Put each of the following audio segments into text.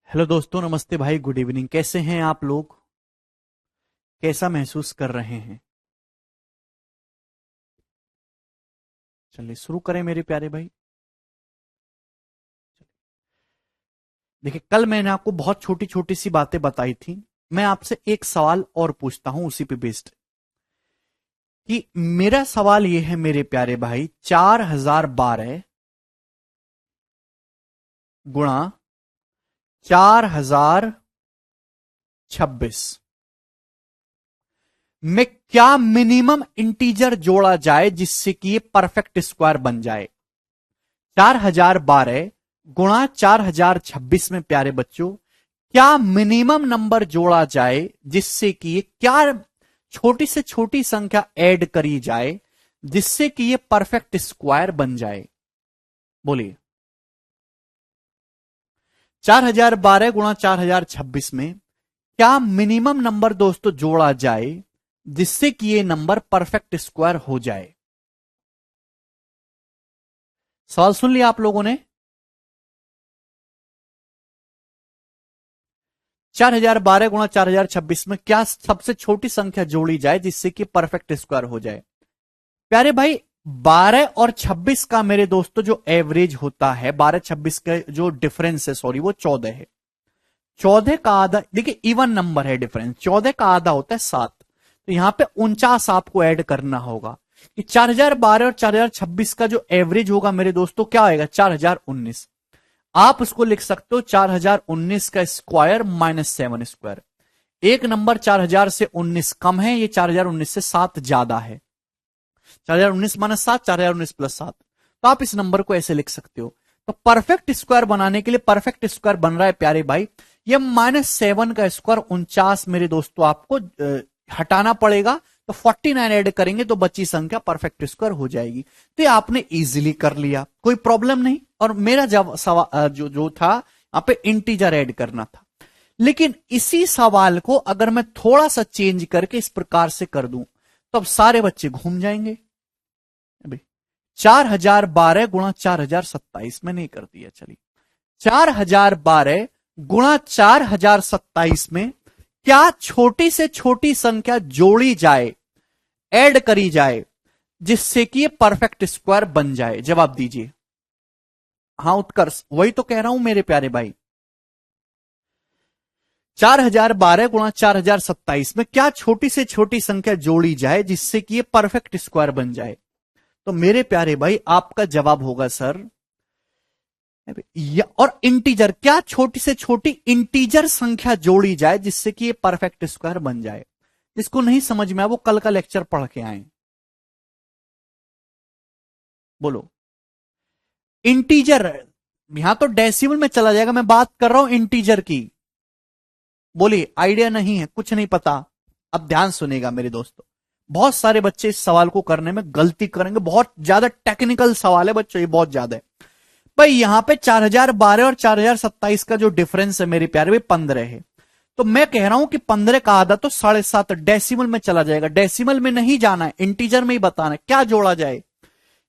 Hello दोस्तों, नमस्ते भाई, गुड इवनिंग। कैसे हैं आप लोग? कैसा महसूस कर रहे हैं? चलिए शुरू करें मेरे प्यारे भाई। देखिए, कल मैंने आपको बहुत छोटी छोटी सी बातें बताई थी। मैं आपसे एक सवाल और पूछता हूं उसी पे बेस्ड कि मेरा सवाल ये है मेरे प्यारे भाई, 4012 गुणा 4026 में क्या मिनिमम इंटीजर जोड़ा जाए जिससे कि ये परफेक्ट स्क्वायर बन जाए। 4012 गुणा 4026 में प्यारे बच्चों क्या मिनिमम नंबर जोड़ा जाए जिससे कि ये क्या छोटी से छोटी संख्या ऐड करी जाए जिससे कि ये परफेक्ट स्क्वायर बन जाए। बोलिए, 4012 गुणा 4026 में क्या मिनिमम नंबर दोस्तों जोड़ा जाए जिससे कि ये नंबर परफेक्ट स्क्वायर हो जाए। सवाल सुन लिया आप लोगों ने? 4012 गुणा 4026 में क्या सबसे छोटी संख्या जोड़ी जाए जिससे कि परफेक्ट स्क्वायर हो जाए। प्यारे भाई, 12 और 26 का मेरे दोस्तों जो एवरेज होता है, 12-26 का जो डिफरेंस है, सॉरी, वो 14 है। 14 का आधा, देखिए इवन नंबर है डिफरेंस, 14 का आधा होता है 7। तो यहां पे 49 आपको ऐड करना होगा कि 4012 और 4026 का जो एवरेज होगा मेरे दोस्तों क्या आएगा, 4019। आप उसको लिख सकते हो 4019 का स्क्वायर माइनस 7 स्क्वायर। एक नंबर 4000 से 19 कम है, ये 4019 से 7 ज्यादा है। 4019 माइनस 7, 4019 प्लस 7। तो आप इस नंबर को ऐसे लिख सकते हो। तो परफेक्ट स्क्वायर बनाने के लिए, परफेक्ट स्क्वायर बन रहा है प्यारे भाई, ये -7 का स्क्वायर 49 मेरे दोस्तों आपको हटाना पड़ेगा। तो 49 ऐड करेंगे तो बची संख्या परफेक्ट स्क्वायर हो जाएगी। तो ये आपने इजीली कर लिया, कोई प्रॉब्लम नहीं। और मेरा जब सवाल जो था, यहाँ पे इंटीजर ऐड करना था। लेकिन इसी सवाल को अगर मैं थोड़ा सा चेंज करके इस प्रकार से कर दूं तो अब सारे बच्चे घूम जाएंगे। अभी 4012 गुणा 4027 में नहीं कर दिया, चलिए 4012 गुणा 4027 में क्या छोटी से छोटी संख्या जोड़ी जाए, ऐड करी जाए जिससे कि ये परफेक्ट स्क्वायर बन जाए। जवाब दीजिए। हाँ उत्कर्ष, वही तो कह रहा हूं मेरे प्यारे भाई। 4012 गुणा 4027 में क्या छोटी से छोटी संख्या जोड़ी जाए जिससे कि ये परफेक्ट स्क्वायर बन जाए। तो मेरे प्यारे भाई आपका जवाब होगा सर, और इंटीजर, क्या छोटी से छोटी इंटीजर संख्या जोड़ी जाए जिससे कि ये परफेक्ट स्क्वायर बन जाए। जिसको नहीं समझ में आया वो कल का लेक्चर पढ़ के आए। बोलो, इंटीजर, यहां तो डेसिमल में चला जाएगा, मैं बात कर रहा हूं इंटीजर की। बोलिए, आइडिया नहीं है, कुछ नहीं पता। अब ध्यान सुनेगा मेरे दोस्तों, बहुत सारे बच्चे इस सवाल को करने में गलती करेंगे। बहुत ज्यादा टेक्निकल सवाल है बच्चों, ये बहुत ज्यादा है भाई। यहां पे 4012 और 4027 का जो डिफरेंस है मेरे प्यारे भाई 15 है। तो मैं कह रहा हूं कि 15 का आधा तो 7.5 डेसिमल में चला जाएगा। डेसिमल में नहीं जाना है, इंटीजर में ही बताना है क्या जोड़ा जाए।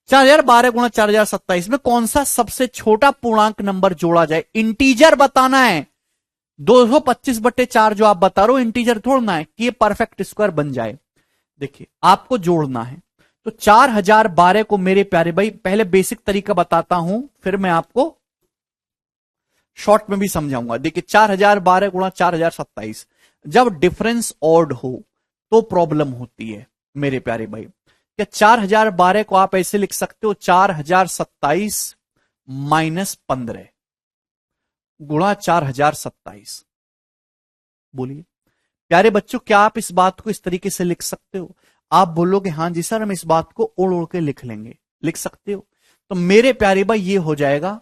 4012 गुणा 4027 में कौन सा सबसे छोटा पूर्णांक नंबर जोड़ा जाए, इंटीजर बताना है। 225/4 जो आप बता रहे हो इंटीजर थोड़ना है कि ये परफेक्ट स्क्वायर बन जाए। देखिए आपको जोड़ना है। तो 4012 को मेरे प्यारे भाई पहले बेसिक तरीका बताता हूं, फिर मैं आपको शॉर्ट में भी समझाऊंगा। देखिए 4012 गुणा 4027, जब डिफरेंस ऑड हो तो प्रॉब्लम होती है मेरे प्यारे भाई। क्या 4012 को आप ऐसे लिख सकते हो, 4027 माइनस 15 गुणा 4027। बोलिए प्यारे बच्चों, क्या आप इस बात को इस तरीके से लिख सकते हो? आप बोलोगे हाँ जी सर, हम इस बात को ओढ़ ओढ़ के लिख लेंगे। लिख सकते हो? तो मेरे प्यारे भाई ये हो जाएगा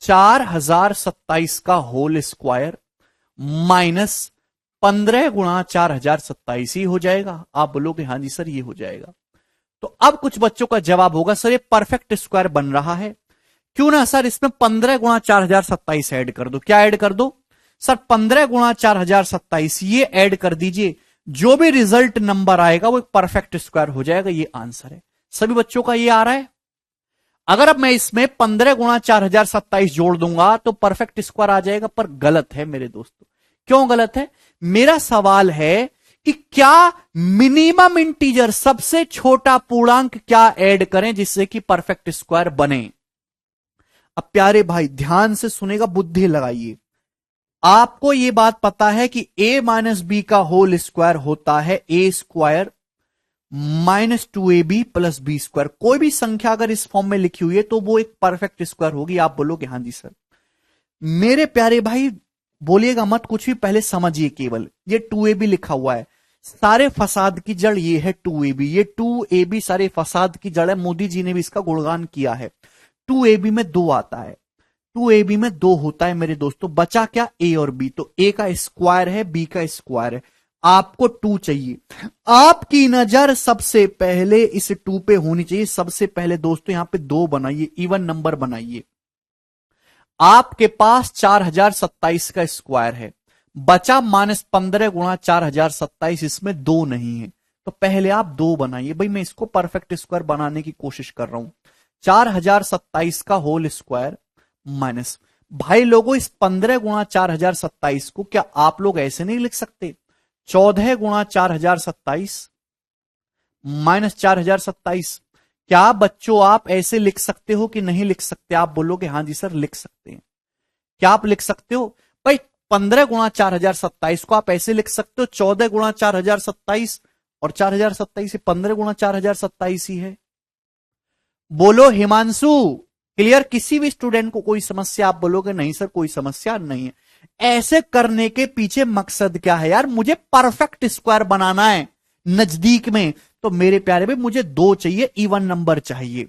4027 का होल स्क्वायर माइनस 15 गुणा 4027 ही हो जाएगा। आप बोलोगे हाँ जी सर ये हो जाएगा। तो अब कुछ बच्चों का जवाब होगा सर ये परफेक्ट स्क्वायर बन रहा है, क्यों ना सर इसमें 15 गुणा 4027 ऐड कर दो। क्या ऐड कर दो सर? 15 गुणा 4027 ये ऐड कर दीजिए। जो भी रिजल्ट नंबर आएगा वो एक परफेक्ट स्क्वायर हो जाएगा। ये आंसर है। सभी बच्चों का ये आ रहा है। अगर अब मैं इसमें 15 गुणा 4027 जोड़ दूंगा तो परफेक्ट स्क्वायर आ जाएगा, पर गलत है मेरे दोस्तों। क्यों गलत है? मेरा सवाल है कि क्या मिनिमम इंटीजर, सबसे छोटा पूर्णांक क्या ऐड करें जिससे कि परफेक्ट स्क्वायर बने। अब प्यारे भाई ध्यान से सुनेगा, बुद्धि लगाइए। आपको यह बात पता है कि a माइनस बी का होल स्क्वायर होता है A square minus 2ab plus B square. कोई भी संख्या अगर इस फॉर्म में लिखी हुई है तो वो एक परफेक्ट स्क्वायर होगी। आप बोलोगे हाँ जी सर। मेरे प्यारे भाई बोलिएगा मत कुछ भी, पहले समझिए। केवल ये 2ab लिखा हुआ है, सारे फसाद की जड़ ये है 2ab। ये 2ab सारे फसाद की जड़ है। मोदी जी ने भी इसका गुणगान किया है। 2ab में 2 आता है, 2ab में 2 होता है मेरे दोस्तों। बचा क्या? a और b। तो a का स्क्वायर है, b का स्क्वायर है। आपको 2 चाहिए। आपकी नजर सबसे पहले इस 2 पे होनी चाहिए। सबसे पहले दोस्तों यहां पे 2 बनाइए, इवन नंबर बनाइए। आपके पास 4027 का स्क्वायर है, बचा -15 गुणा 4027, इसमें 2 नहीं है। तो पहले आप 2 बनाइए। भाई मैं इसको परफेक्ट स्क्वायर बनाने की कोशिश कर रहा हूं। 4027 का होल स्क्वायर माइनस, भाई लोगों इस 15 गुणा 4027 को क्या आप लोग ऐसे नहीं लिख सकते? 14 गुणा 4027 माइनस 4027। क्या बच्चों आप ऐसे लिख सकते हो कि नहीं लिख सकते? आप बोलोगे हाँ जी सर लिख सकते हैं। क्या आप लिख सकते हो? भाई 15 गुणा 4027 को आप ऐसे लिख सकते हो, 14 गुणा 4027 और 4027 15 गुणा 4027 ही है। बोलो हिमांशु, क्लियर? किसी भी स्टूडेंट को कोई समस्या? आप बोलोगे नहीं सर कोई समस्या नहीं है। ऐसे करने के पीछे मकसद क्या है यार? मुझे परफेक्ट स्क्वायर बनाना है नजदीक में। तो मेरे प्यारे भाई मुझे 2 चाहिए, इवन नंबर चाहिए।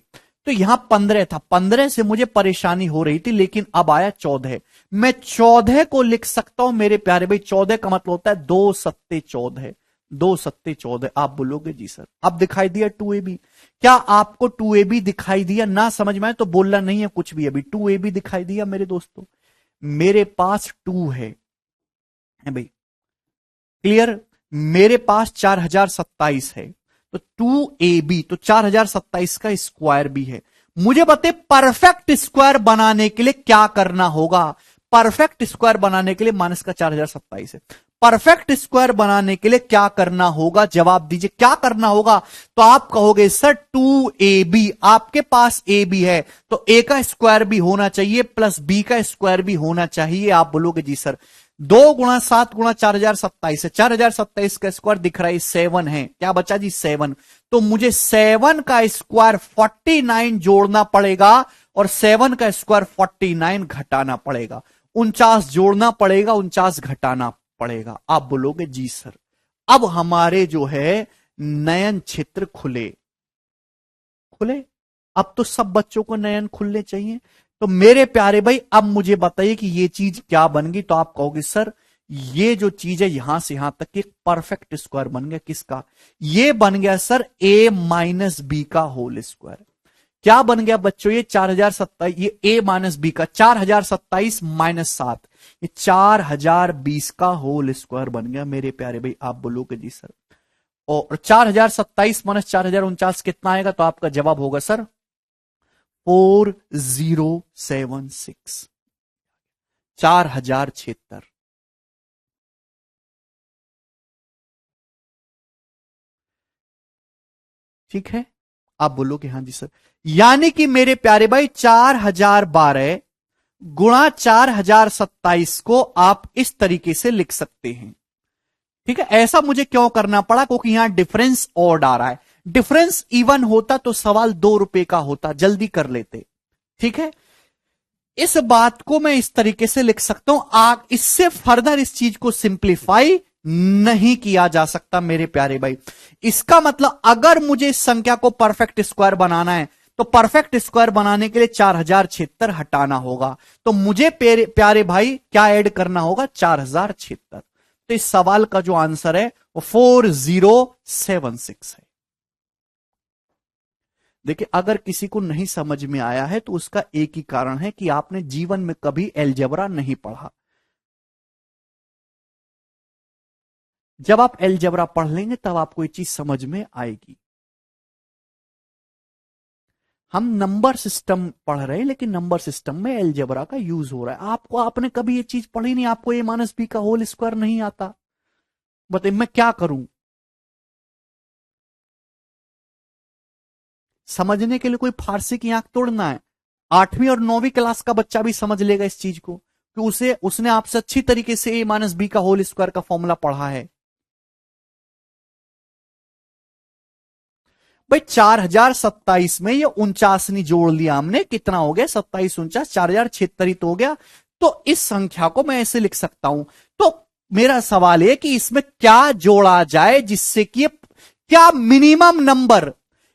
तो यहां 15 था, 15 से मुझे परेशानी हो रही थी, लेकिन अब आया 14। मैं 14 को लिख सकता हूं मेरे प्यारे भाई। 14 का मतलब होता है 2 सत्ते 14, 2 सत्ते 14। आप बोलोगे जी सर। अब दिखाई दिया 2ab? क्या आपको 2ab दिखाई दिया? ना समझ में आए तो बोलना नहीं है कुछ भी। अभी 2ab दिखाई दिया मेरे दोस्तों? मेरे पास 2 है भाई, क्लियर? मेरे पास 4027 है, तो 2ab, तो 4027 का स्क्वायर भी है। मुझे बताइए परफेक्ट स्क्वायर बनाने के लिए क्या करना होगा? परफेक्ट स्क्वायर बनाने के लिए माइनस का 4027 है। परफेक्ट स्क्वायर बनाने के लिए क्या करना होगा? जवाब दीजिए क्या करना होगा? तो आप कहोगे सर 2ab। आपके पास ab है तो a का स्क्वायर भी होना चाहिए प्लस b का स्क्वायर भी होना चाहिए। आप बोलोगे जी सर। 2 गुणा 7 गुणा 4027 है, 4027 का स्क्वायर दिख रहा है 7 है। क्या बचा जी? 7। तो मुझे 7 का स्क्वायर 49 जोड़ना पड़ेगा और 7 का स्क्वायर 49 घटाना पड़ेगा। 49 जोड़ना पड़ेगा, 49 घटाना पड़ेगा। आप बोलोगे जी सर। अब हमारे जो है नयन क्षेत्र खुले खुले। अब तो सब बच्चों को नयन खुलने चाहिए। तो मेरे प्यारे भाई अब मुझे बताइए कि ये चीज क्या बन गई? तो आप कहोगे सर ये जो चीज है यहां से यहां तक एक परफेक्ट स्क्वायर बन गया। किसका? ये बन गया सर a माइनस बी का होल स्क्वायर। क्या बन गया बच्चों? ये 4027, ये a माइनस बी का 4027 माइनस 7, ये 4020 का होल स्क्वायर बन गया मेरे प्यारे भाई। आप बोलोगे जी सर। और 4027 माइनस 4049 कितना आएगा? तो आपका जवाब होगा सर 4076, 4076। ठीक है? आप बोलोगे हाँ जी सर। यानी कि मेरे प्यारे भाई 4012 गुणा 4027 को आप इस तरीके से लिख सकते हैं। ठीक है? ऐसा मुझे क्यों करना पड़ा? क्योंकि यहां डिफरेंस ऑड आ रहा है। डिफरेंस इवन होता तो सवाल 2 रुपए का होता, जल्दी कर लेते। ठीक है? इस बात को मैं इस तरीके से लिख सकता हूं। इससे फर्दर इस चीज को सिंप्लीफाई नहीं किया जा सकता मेरे प्यारे भाई। इसका मतलब अगर मुझे इस संख्या को परफेक्ट स्क्वायर बनाना है तो परफेक्ट स्क्वायर बनाने के लिए 4076 हटाना होगा। तो मुझे प्यारे भाई क्या ऐड करना होगा? 4076। तो इस सवाल का जो आंसर है वो 4076 है। देखिए अगर किसी को नहीं समझ में आया है तो उसका एक ही कारण है कि आपने जीवन में कभी एलजेब्रा नहीं पढ़ा। जब आप एलजेब्रा पढ़ लेंगे तब आपको ये चीज समझ में आएगी। हम नंबर सिस्टम पढ़ रहे हैं, लेकिन नंबर सिस्टम में एलजेब्रा का यूज हो रहा है। आपने कभी ये चीज पढ़ी नहीं, आपको ए माइनस बी का होल स्क्वायर नहीं आता, बताइए मैं क्या करूं? समझने के लिए कोई फारसी की आंख तोड़ना है? 8वीं और 9वीं क्लास का बच्चा भी समझ लेगा इस चीज को, कि उसने आपसे अच्छी तरीके से ए माइनस बी का होल स्क्वायर का फॉर्मूला पढ़ा है। भाई 4027 में ये 49 जोड़ लिया हमने, कितना हो गया? 27 49, 4076 ही तो हो गया। तो इस संख्या को मैं ऐसे लिख सकता हूं। तो मेरा सवाल है कि इसमें क्या जोड़ा जाए जिससे कि क्या मिनिमम नंबर,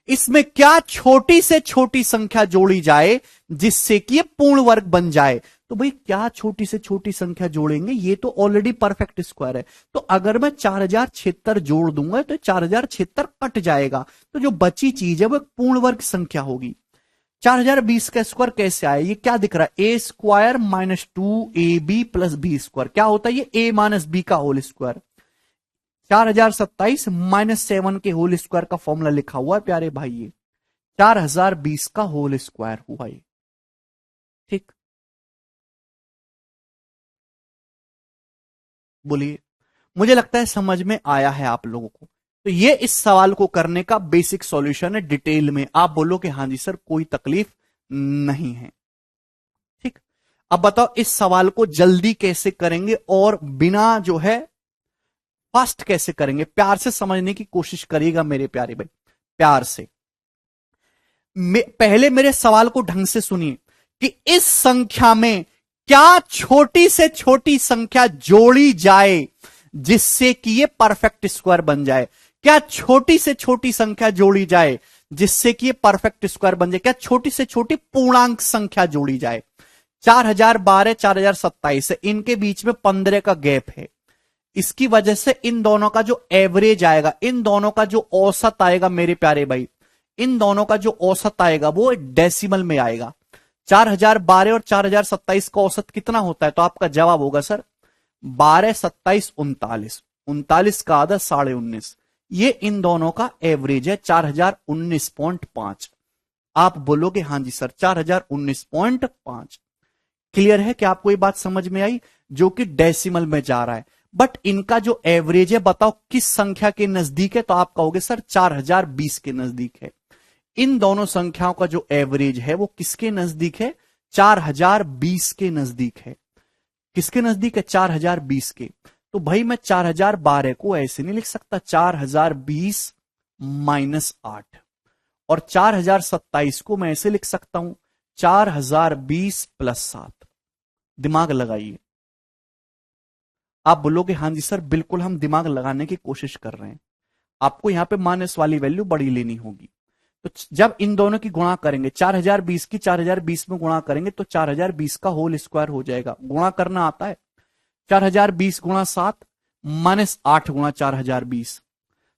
इसमें क्या छोटी से छोटी संख्या जोड़ी जाए जिससे कि ये पूर्ण वर्ग बन जाए? तो भाई क्या छोटी से छोटी संख्या जोड़ेंगे? ये तो ऑलरेडी परफेक्ट स्क्वायर है। तो अगर मैं 4076 जोड़ दूंगा तो 4076 कट जाएगा, तो जो बची चीज है वो एक पूर्ण वर्ग संख्या होगी। 4020 का स्क्वायर कैसे आया? ये क्या दिख रहा है? A square minus 2ab plus B square, क्या होता है ये? ए माइनस बी का होल स्क्वायर। 4027 -7 के होल स्क्वायर का फॉर्मूला लिखा हुआ है प्यारे भाई, ये 4020 का होल स्क्वायर हुआ ये। ठीक, बोलिए। मुझे लगता है समझ में आया है आप लोगों को। तो ये इस सवाल को करने का बेसिक सॉल्यूशन है, डिटेल में आप बोलो कि हाँ जी सर कोई तकलीफ नहीं है। ठीक, अब बताओ इस सवाल को जल्दी कैसे करेंगे और बिना जो है फास्ट कैसे करेंगे? प्यार से समझने की कोशिश करिएगा मेरे प्यारे भाई, प्यार से। पहले मेरे सवाल को ढंग से सुनिए कि इस संख्या में क्या छोटी से छोटी संख्या जोड़ी जाए जिससे कि ये परफेक्ट स्क्वायर बन जाए? क्या छोटी से छोटी संख्या जोड़ी जाए जिससे कि ये परफेक्ट स्क्वायर बन जाए? क्या छोटी से छोटी पूर्णांक संख्या जोड़ी जाए? 4012 4027 है, इनके बीच में 15 का गैप है। इसकी वजह से इन दोनों का जो एवरेज आएगा, इन दोनों का जो औसत आएगा मेरे प्यारे भाई, इन दोनों का जो औसत आएगा वो डेसिमल में आएगा। 4012 और 4027 का औसत कितना होता है? तो आपका जवाब होगा सर 12 27 39, 39 का आधा 19.5। ये इन दोनों का एवरेज है 4019.5। आप बोलोगे हाँ जी सर 4019.5। क्लियर है कि आपको ये बात समझ में आई, जो कि डेसिमल में जा रहा है। बट इनका जो एवरेज है बताओ किस संख्या के नजदीक है? तो आप कहोगे सर 4020 के नजदीक है। इन दोनों संख्याओं का जो एवरेज है वो किसके नजदीक है? 4020 के नजदीक है। किसके नजदीक है? 4020 के। तो भाई मैं 4012 को ऐसे नहीं लिख सकता, 4020 -8। और 4027 को मैं ऐसे लिख सकता हूं 4020 + 7। दिमाग लगाइए। आप बोलोगे हाँ जी सर बिल्कुल हम दिमाग लगाने की कोशिश कर रहे हैं। आपको यहां पे माइनस वाली वैल्यू बड़ी लेनी होगी। तो जब इन दोनों की गुणा करेंगे, 4020 की 4020 में गुणा करेंगे तो 4020 का होल स्क्वायर हो जाएगा। गुणा करना आता है? 4020 गुणा 7 -8 गुणा 4020,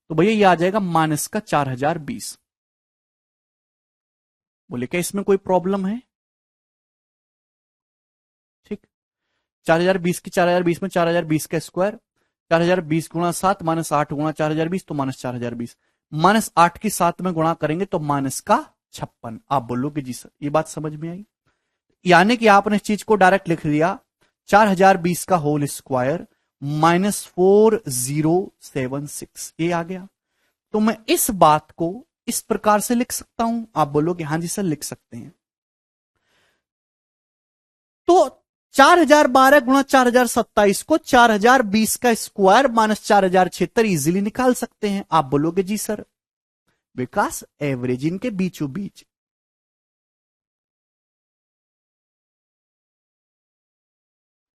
तो भैया ये आ जाएगा माइनस का 4020। बोले क्या इसमें कोई प्रॉब्लम है? ठीक, 4020 की 4020 में 4020 का स्क्वायर, 4020 गुणा 7 -8 गुणा 4020, तो -4020। -8 की 7 में गुणा करेंगे तो माइनस का 56। आप बोलोगे जी सर ये बात समझ में आई? यानी कि आपने इस चीज को डायरेक्ट लिख दिया 4020 का होल स्क्वायर -4076, ये आ गया। तो मैं इस बात को इस प्रकार से लिख सकता हूं? आप बोलोगे हाँ जी सर लिख सकते हैं। तो 4012 गुणा 4027 को 4020 का स्क्वायर -4076 इजीली निकाल सकते हैं। आप बोलोगे जी सर विकास एवरेज इनके बीचों बीच।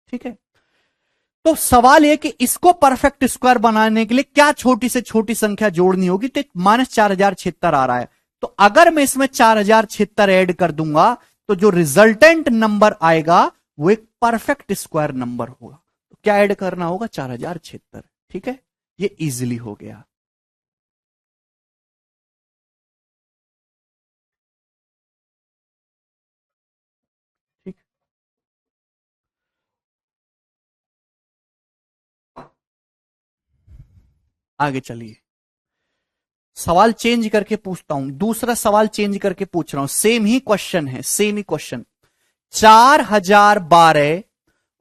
ठीक है, तो सवाल यह कि इसको परफेक्ट स्क्वायर बनाने के लिए क्या छोटी से छोटी संख्या जोड़नी होगी? तो -4076 आ रहा है, तो अगर मैं इसमें 4076 ऐड कर दूंगा तो जो रिजल्टेंट नंबर आएगा वो एक परफेक्ट स्क्वायर नंबर होगा। तो क्या ऐड करना होगा? 4076। ठीक है, ये इजीली हो गया। ठीक, आगे चलिए। सवाल चेंज करके पूछता हूं, दूसरा सवाल चेंज करके पूछ रहा हूं, सेम ही क्वेश्चन है, सेम ही क्वेश्चन। 4012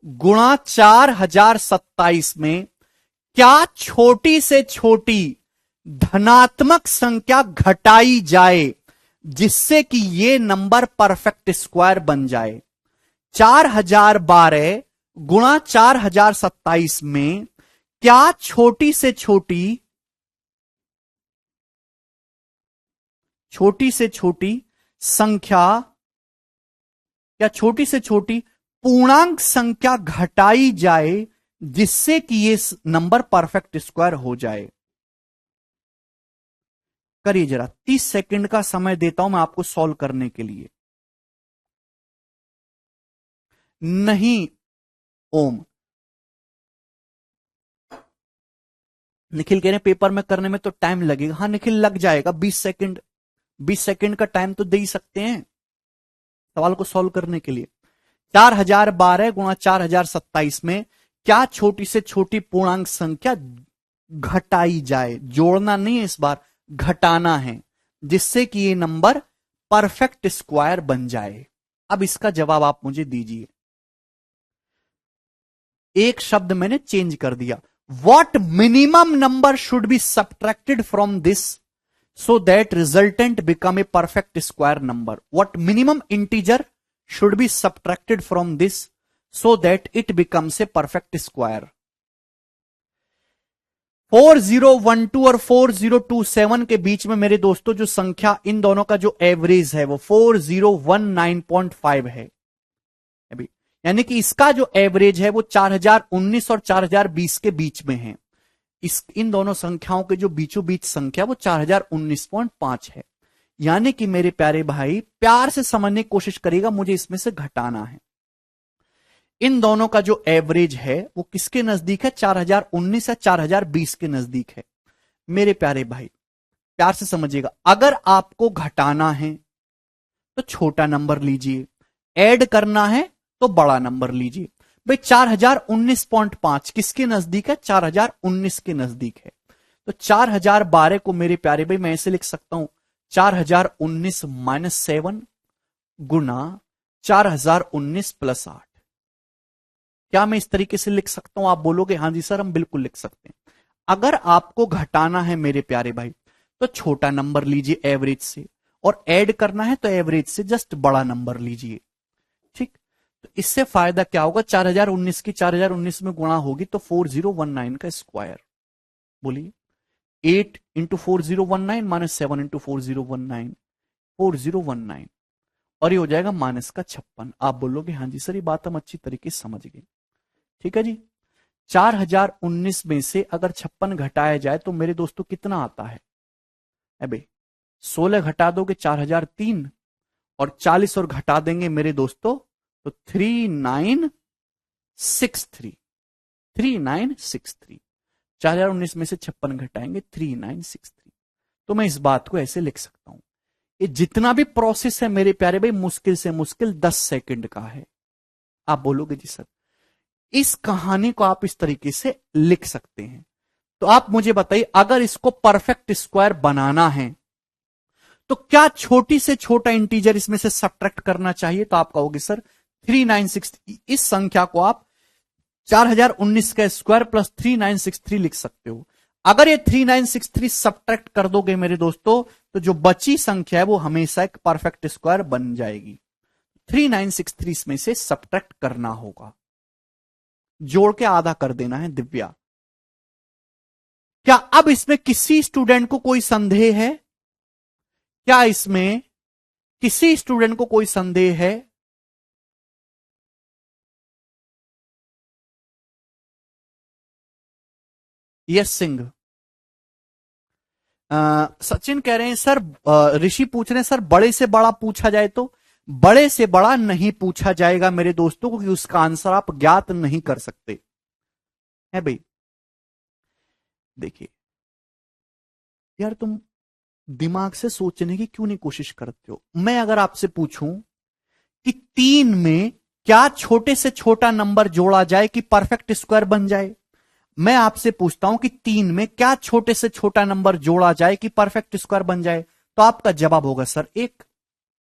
गुणा 4027 में क्या छोटी से छोटी धनात्मक संख्या घटाई जाए जिससे कि ये नंबर परफेक्ट स्क्वायर बन जाए? 4012 गुणा 4027 में क्या छोटी से छोटी संख्या, क्या छोटी से छोटी पूर्णांक संख्या घटाई जाए जिससे कि ये नंबर परफेक्ट स्क्वायर हो जाए? करिए जरा, 30 सेकंड का समय देता हूं मैं आपको सॉल्व करने के लिए। नहीं ओम, निखिल कह रहे हैं पेपर में करने में तो टाइम लगेगा। हाँ निखिल, लग जाएगा 20 सेकंड, 20 सेकंड का टाइम तो दे ही सकते हैं सवाल को सॉल्व करने के लिए। 4012 गुणा 4027 में क्या छोटी से छोटी पूर्णांक संख्या घटाई जाए, जोड़ना नहीं है इस बार, घटाना है, जिससे कि ये नंबर परफेक्ट स्क्वायर बन जाए? अब इसका जवाब आप मुझे दीजिए। एक शब्द मैंने चेंज कर दिया। What minimum number should be subtracted from this so that resultant become a perfect square number? What minimum integer should be subtracted from this so that it becomes a perfect square? 4012 और 4027 के बीच में मेरे दोस्तों जो संख्या, इन दोनों का जो एवरेज है वो 4019.5 है। अभी यानी कि इसका जो एवरेज है वो 4019 और 4020 के बीच में है। इन दोनों संख्याओं के जो बीचों बीच संख्या वो 4019.5 है। यानी कि मेरे प्यारे भाई प्यार से समझने की कोशिश करिएगा, मुझे इसमें से घटाना है। इन दोनों का जो एवरेज है वो किसके नजदीक है? 4019 या 4020 के नजदीक है। मेरे प्यारे भाई प्यार से समझिएगा, अगर आपको घटाना है तो छोटा नंबर लीजिए, ऐड करना है तो बड़ा नंबर लीजिए। भाई 4019.5 किसके नजदीक है? 4019 के नजदीक है। तो 4012 को मेरे प्यारे भाई मैं ऐसे लिख सकता हूं, 4019 माइनस 7 गुना 4019 प्लस 8। क्या मैं इस तरीके से लिख सकता हूं? आप बोलोगे हां जी सर हम बिल्कुल लिख सकते हैं। अगर आपको घटाना है मेरे प्यारे भाई तो छोटा नंबर लीजिए एवरेज से, और ऐड करना है तो एवरेज से जस्ट बड़ा नंबर लीजिए। ठीक, तो इससे फायदा क्या होगा? 4019 की 4019 में गुणा होगी तो 4019 का स्क्वायर। बोलिए 8 इंटू 4019 माइनस 7 इंटू 4019, 4019, और ये हो जाएगा माइनस का 56। आप बोलोगे हाँ जी सर ये बात हम अच्छी तरीके से समझ गए। ठीक है जी, 4019 में से अगर 56 घटाया जाए तो मेरे दोस्तों कितना आता है? अबे 16 घटा दोगे 4003, और 40 और घटा देंगे मेरे दोस्तों तो 3963, 3963। 4019 में से 56 घटाएंगे 3963। तो मैं इस बात को ऐसे लिख सकता हूं। ये जितना भी प्रोसेस है मेरे प्यारे भाई मुश्किल से मुश्किल 10 सेकंड का है। आप बोलोगे जी सर इस कहानी को आप इस तरीके से लिख सकते हैं। तो आप मुझे बताइए अगर इसको परफेक्ट स्क्वायर बनाना है तो क्या छोटी से छोटा इंटीजर इसमें से सब्ट्रैक्ट करना चाहिए? तो आप कहोगे सर 3963, इस संख्या को आप 4019 का स्क्वायर प्लस 3963 लिख सकते हो। अगर ये 3963 सब्ट्रैक्ट कर दोगे मेरे दोस्तों तो जो बची संख्या है वो हमेशा एक परफेक्ट स्क्वायर बन जाएगी। 3963 इसमें से सब्ट्रैक्ट करना होगा, जोड़ के आधा कर देना है। दिव्या, क्या अब इसमें किसी स्टूडेंट को कोई संदेह है? क्या इसमें किसी स्टूडेंट को कोई संदेह है? यस सिंह। सचिन कह रहे हैं सर, ऋषि पूछ रहे हैं सर बड़े से बड़ा पूछा जाए तो? बड़े से बड़ा नहीं पूछा जाएगा मेरे दोस्तों क्योंकि उसका आंसर आप ज्ञात नहीं कर सकते है भाई। देखिए यार तुम दिमाग से सोचने की क्यों नहीं कोशिश करते हो? मैं अगर आपसे पूछूं कि 3 में क्या छोटे से छोटा नंबर जोड़ा जाए कि परफेक्ट स्क्वायर बन जाए? मैं आपसे पूछता हूं कि 3 में क्या छोटे से छोटा नंबर जोड़ा जाए कि परफेक्ट स्क्वायर बन जाए, तो आपका जवाब होगा सर 1।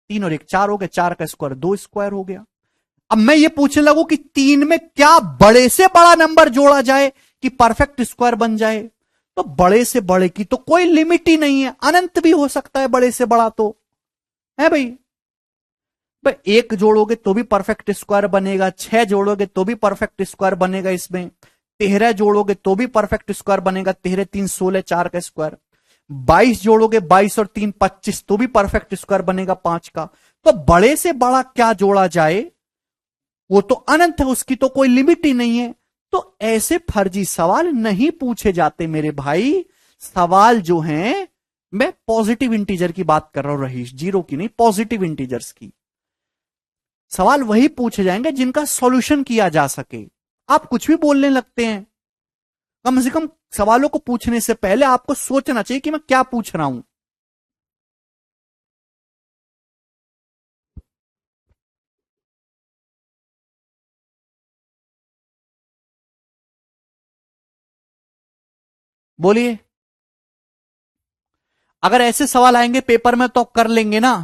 3 और 1 4 हो गया, 4 का स्क्वायर 2 स्क्वायर हो गया। अब मैं ये पूछने लगू कि 3 में क्या बड़े से बड़ा नंबर जोड़ा जाए कि परफेक्ट स्क्वायर बन जाए, तो बड़े से बड़े की तो कोई लिमिट ही नहीं है, अनंत भी हो सकता है बड़े से बड़ा, तो है भाई। भाई 1 जोड़ोगे तो भी परफेक्ट स्क्वायर बनेगा, 6 जोड़ोगे तो भी परफेक्ट स्क्वायर बनेगा, इसमें 13 जोड़ोगे तो भी परफेक्ट स्क्वायर बनेगा, 13 3 16 4 का स्क्वायर। 22 जोड़ोगे, 22 और 3 25, तो भी परफेक्ट स्क्वायर बनेगा 5 का। तो बड़े से बड़ा क्या जोड़ा जाए, वो तो अनंत है, उसकी तो कोई लिमिट ही नहीं है। तो ऐसे फर्जी सवाल नहीं पूछे जाते मेरे भाई। सवाल जो हैं, मैं पॉजिटिव इंटीजर की बात कर रहा हूं रहीश, जीरो की नहीं, पॉजिटिव इंटीजर्स की। सवाल वही पूछे जाएंगे जिनका सॉल्यूशन किया जा सके। आप कुछ भी बोलने लगते हैं, कम से कम सवालों को पूछने से पहले आपको सोचना चाहिए कि मैं क्या पूछ रहा हूं। बोलिए, अगर ऐसे सवाल आएंगे पेपर में तो कर लेंगे ना।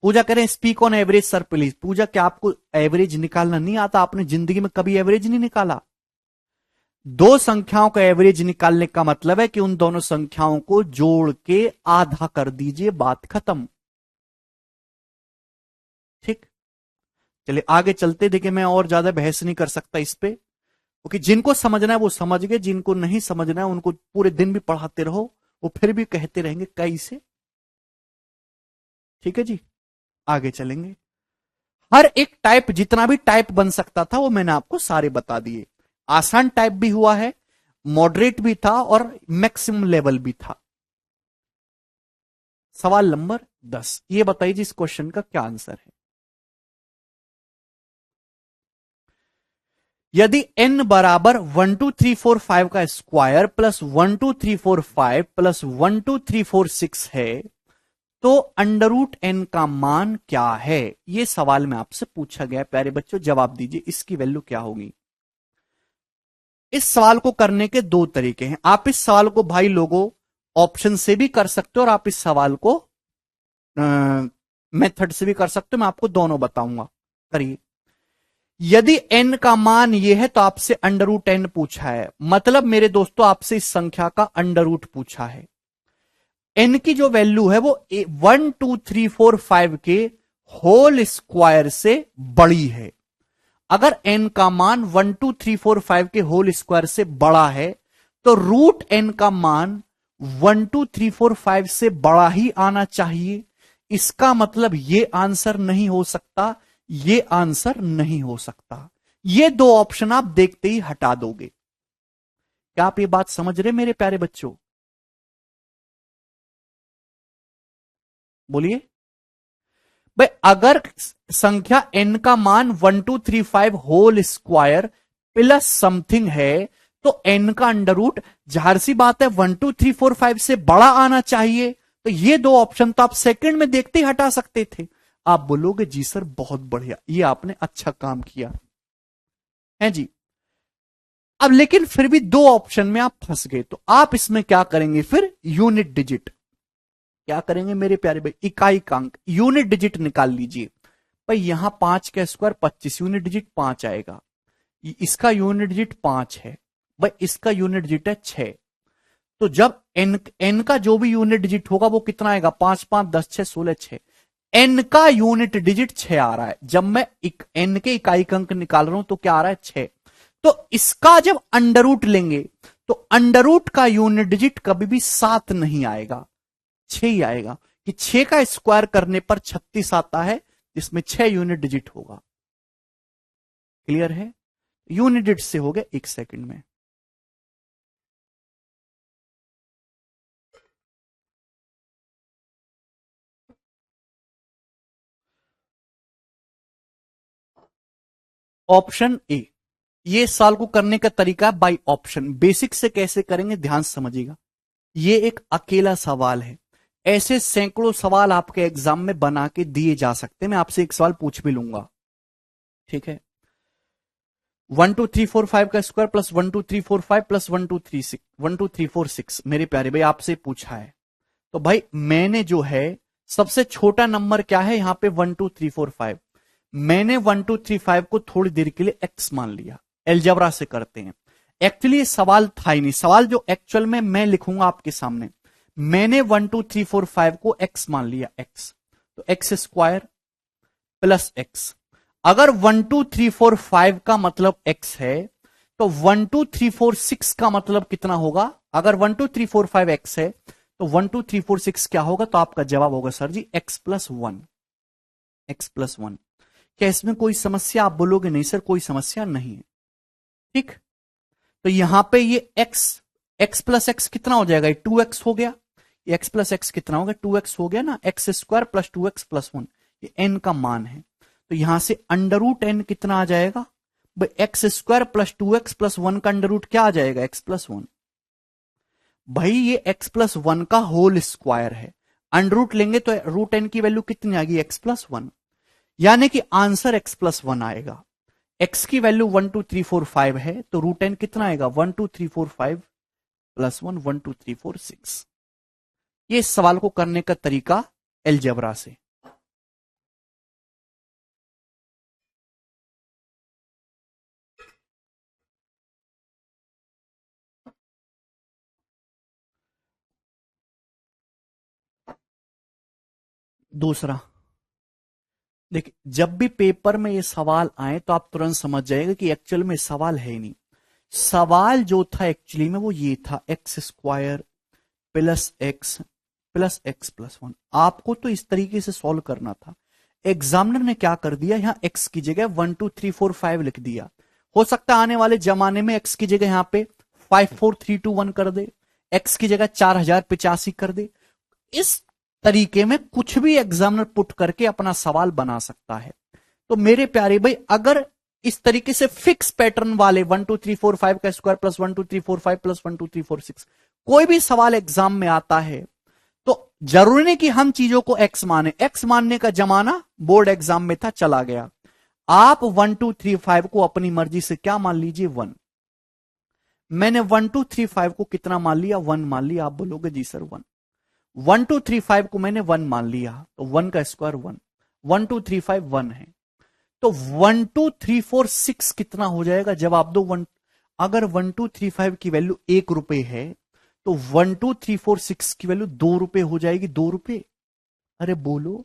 पूजा करें speak on average sir please. Pooja, क्या आपको एवरेज निकालना नहीं आता? आपने जिंदगी में कभी एवरेज नहीं निकाला? दो संख्याओं का एवरेज निकालने का मतलब है कि उन दोनों संख्याओं को जोड़ के आधा कर दीजिए, बात खत्म। ठीक, चलिए आगे चलते। देखिए मैं और ज्यादा बहस नहीं कर सकता इस पे, क्योंकि जिनको समझना है वो समझ गए, जिनको नहीं समझना है उनको पूरे दिन भी पढ़ाते रहो, वो फिर भी कहते रहेंगे कैसे। ठीक है जी, आगे चलेंगे। हर एक टाइप, जितना भी टाइप बन सकता था वो मैंने आपको सारे बता दिए। आसान टाइप भी हुआ है, मॉडरेट भी था और मैक्सिमम लेवल भी था। सवाल नंबर 10, ये बताइए जी इस क्वेश्चन का क्या आंसर है। यदि n बराबर 1 2 3 4 5 का स्क्वायर प्लस 1 2 3 4 5 प्लस 1 2 3 4 6 है, तो अंडर रूट एन का मान क्या है? यह सवाल में आपसे पूछा गया। प्यारे बच्चों जवाब दीजिए, इसकी वैल्यू क्या होगी। इस सवाल को करने के दो तरीके हैं। आप इस सवाल को भाई लोगों ऑप्शन से भी कर सकते हो और आप इस सवाल को मेथड से भी कर सकते हो। मैं आपको दोनों बताऊंगा, करिए। यदि n का मान यह है तो आपसे अंडर रूट एन पूछा है, मतलब मेरे दोस्तों आपसे इस संख्या का अंडर रूट पूछा है। n की जो वैल्यू है वो 1 2 3 4 5 के होल स्क्वायर से बड़ी है। अगर n का मान 1 2 3 4 5 के होल स्क्वायर से बड़ा है तो रूट n का मान 1 2 3 4 5 से बड़ा ही आना चाहिए। इसका मतलब ये आंसर नहीं हो सकता, ये आंसर नहीं हो सकता। ये दो ऑप्शन आप देखते ही हटा दोगे। क्या आप ये बात समझ रहे मेरे प्यारे बच्चों? बोलिए भाई, अगर संख्या n का मान 1 2 3 5 होल स्क्वायर प्लस समथिंग है तो n का अंडर रूट, जाहिर सी बात है 1 2 3 4 5 से बड़ा आना चाहिए। तो ये दो ऑप्शन तो आप सेकंड में देखते ही हटा सकते थे। आप बोलोगे जी सर बहुत बढ़िया, ये आपने अच्छा काम किया है जी। अब लेकिन फिर भी दो ऑप्शन में आप फंस गए, तो आप इसमें क्या करेंगे फिर? यूनिट डिजिट क्या करेंगे मेरे प्यारे भाई? इकाई अंक, यूनिट डिजिट निकाल लीजिए। भाई यहां 5 का स्क्वायर 25, यूनिट डिजिट 5 आएगा। इसका यूनिट डिजिट 5 है भाई, इसका यूनिट डिजिट है 6। तो जब n का जो भी यूनिट डिजिट होगा वो कितना आएगा? 5 5 10 6 16 6। n का यूनिट डिजिट 6 आ रहा है। जब मैं n के इकाई अंक निकाल रहा हूं तो क्या आ रहा है? 6। तो इसका जब अंडर रूट लेंगे तो अंडर रूट का यूनिट डिजिट कभी भी 7 नहीं आएगा, 6 ही आएगा। कि 6 का स्क्वायर करने पर 36 आता है, जिसमें 6 यूनिट डिजिट होगा। क्लियर है? यूनिट डिजिट से हो गया 1 सेकंड में। ऑप्शन ए, ये साल को करने का तरीका बाय ऑप्शन। बेसिक से कैसे करेंगे ध्यान से समझिएगा। ये एक अकेला सवाल है, ऐसे सैकड़ों सवाल आपके एग्जाम में बना के दिए जा सकते हैं। मैं आपसे एक सवाल पूछ भी लूंगा, ठीक है? 1234 का स्क्वायर प्लस 12345 प्लस 12346 मेरे प्यारे भाई आपसे पूछा है। तो भाई मैंने जो है सबसे छोटा नंबर क्या है यहां पे 12345, मैंने 1235 को थोड़ी देर के लिए एक्स मान लिया। एलजेब्रा से करते हैं। एक्चुअली सवाल था ही नहीं, सवाल जो एक्चुअल में मैं लिखूंगा आपके सामने, मैंने 12345 को एक्स मान लिया एक्स, तो एक्स स्क्वायर प्लस एक्स। अगर 12345 का मतलब x है तो 12346 का मतलब कितना होगा? अगर 12345 x है तो 12346 क्या होगा? तो आपका जवाब होगा सर जी x plus one, x plus one. क्या इसमें कोई समस्या? आप बोलोगे नहीं सर कोई समस्या नहीं है, ठीक। तो यहां पे ये x प्लस एक्स कितना हो जाएगा? 2x हो गया। ये x प्लस एक्स कितना हो गया? 2x हो गया ना। X square plus 2x plus one, ये n का मान है। तो यहां से अंडर रूट एन कितना आ जाएगा? भाई x square plus 2x plus one का अंडर रूट क्या आ जाएगा? x plus one. भाई ये x प्लस वन का होल स्क्वायर है, अंडर रूट लेंगे तो रूट एन की वैल्यू कितनी आएगी? x plus one. यानी कि आंसर x प्लस वन आएगा। x की वैल्यू 12345 है तो रूट एन कितना आएगा? 12345 प्लस वन, 12346। ये इस सवाल को करने का तरीका एलजेब्रा से। दूसरा देखिए, जब भी पेपर में ये सवाल आए तो आप तुरंत समझ जाएगा कि एक्चुअल में सवाल है ही नहीं। सवाल जो था एक्चुअली में वो ये था x square plus x plus one. आपको तो इस तरीके से सॉल्व करना था। एग्जामिनर ने क्या कर दिया, यहां एक्स की जगह 12345 लिख दिया। हो सकता है आने वाले जमाने में एक्स की जगह यहां पे 54321 कर दे, एक्स की जगह 4085 कर दे। इस तरीके में कुछ भी एग्जामिनर पुट करके अपना सवाल बना सकता है। तो मेरे प्यारे भाई अगर इस तरीके से फिक्स पैटर्न वाले 12345 का स्क्वायर प्लस 12345 प्लस 12346 कोई भी सवाल एग्जाम में आता है तो जरूरी नहीं कि हम चीजों को एक्स माने। एक्स मानने का जमाना बोर्ड एग्जाम में था, चला गया। आप 1235 को अपनी मर्जी से क्या मान लीजिए? वन। मैंने 1235 को कितना मान लिया? वन मान लिया। आप बोलोगे जी सर वन। 1235 को मैंने वन मान लिया तो वन का स्क्वायर वन, 1235 वन है। तो 12346 कितना हो जाएगा? जवाब दो। वन, अगर 1235 की वैल्यू 1 रुपए है तो 12346 की वैल्यू 2 रुपए हो जाएगी। 2 रुपए। अरे बोलो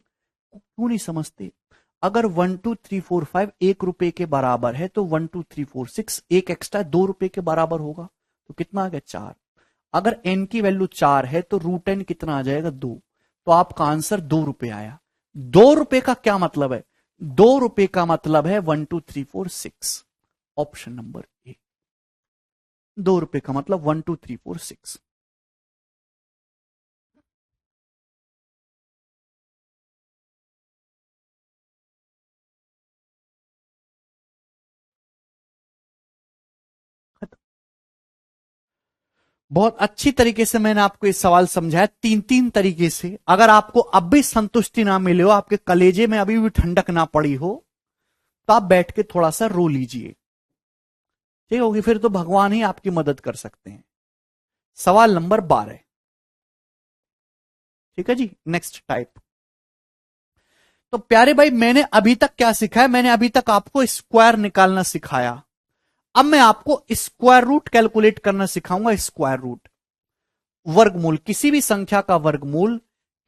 क्यों नहीं समझते? अगर 12345 1 रुपए के बराबर है तो 12346 एक एक्स्ट्रा 2 रुपए के बराबर होगा। तो कितना आ गया? 4। अगर n की वैल्यू 4 है तो रूट एन कितना आ जाएगा? 2। तो आपका आंसर 2 रुपए आया। 2 रुपए का क्या मतलब है? 2 रुपए का मतलब है 12346। Option number A. 2 रुपए का मतलब 12346। बहुत अच्छी तरीके से मैंने आपको ये सवाल समझाया, तीन तीन तरीके से। अगर आपको अब भी संतुष्टि ना मिले हो, आपके कलेजे में अभी भी ठंडक ना पड़ी हो, तो आप बैठ के थोड़ा सा रो लीजिए, ठीक होगी। फिर तो भगवान ही आपकी मदद कर सकते हैं। सवाल नंबर 12, ठीक है जी। Next type. तो प्यारे भाई मैंने अभी तक क्या सिखाया? मैंने अभी तक आपको स्क्वायर निकालना सिखाया। अब मैं आपको स्क्वायर रूट कैलकुलेट करना सिखाऊंगा। स्क्वायर रूट, वर्गमूल, किसी भी संख्या का वर्गमूल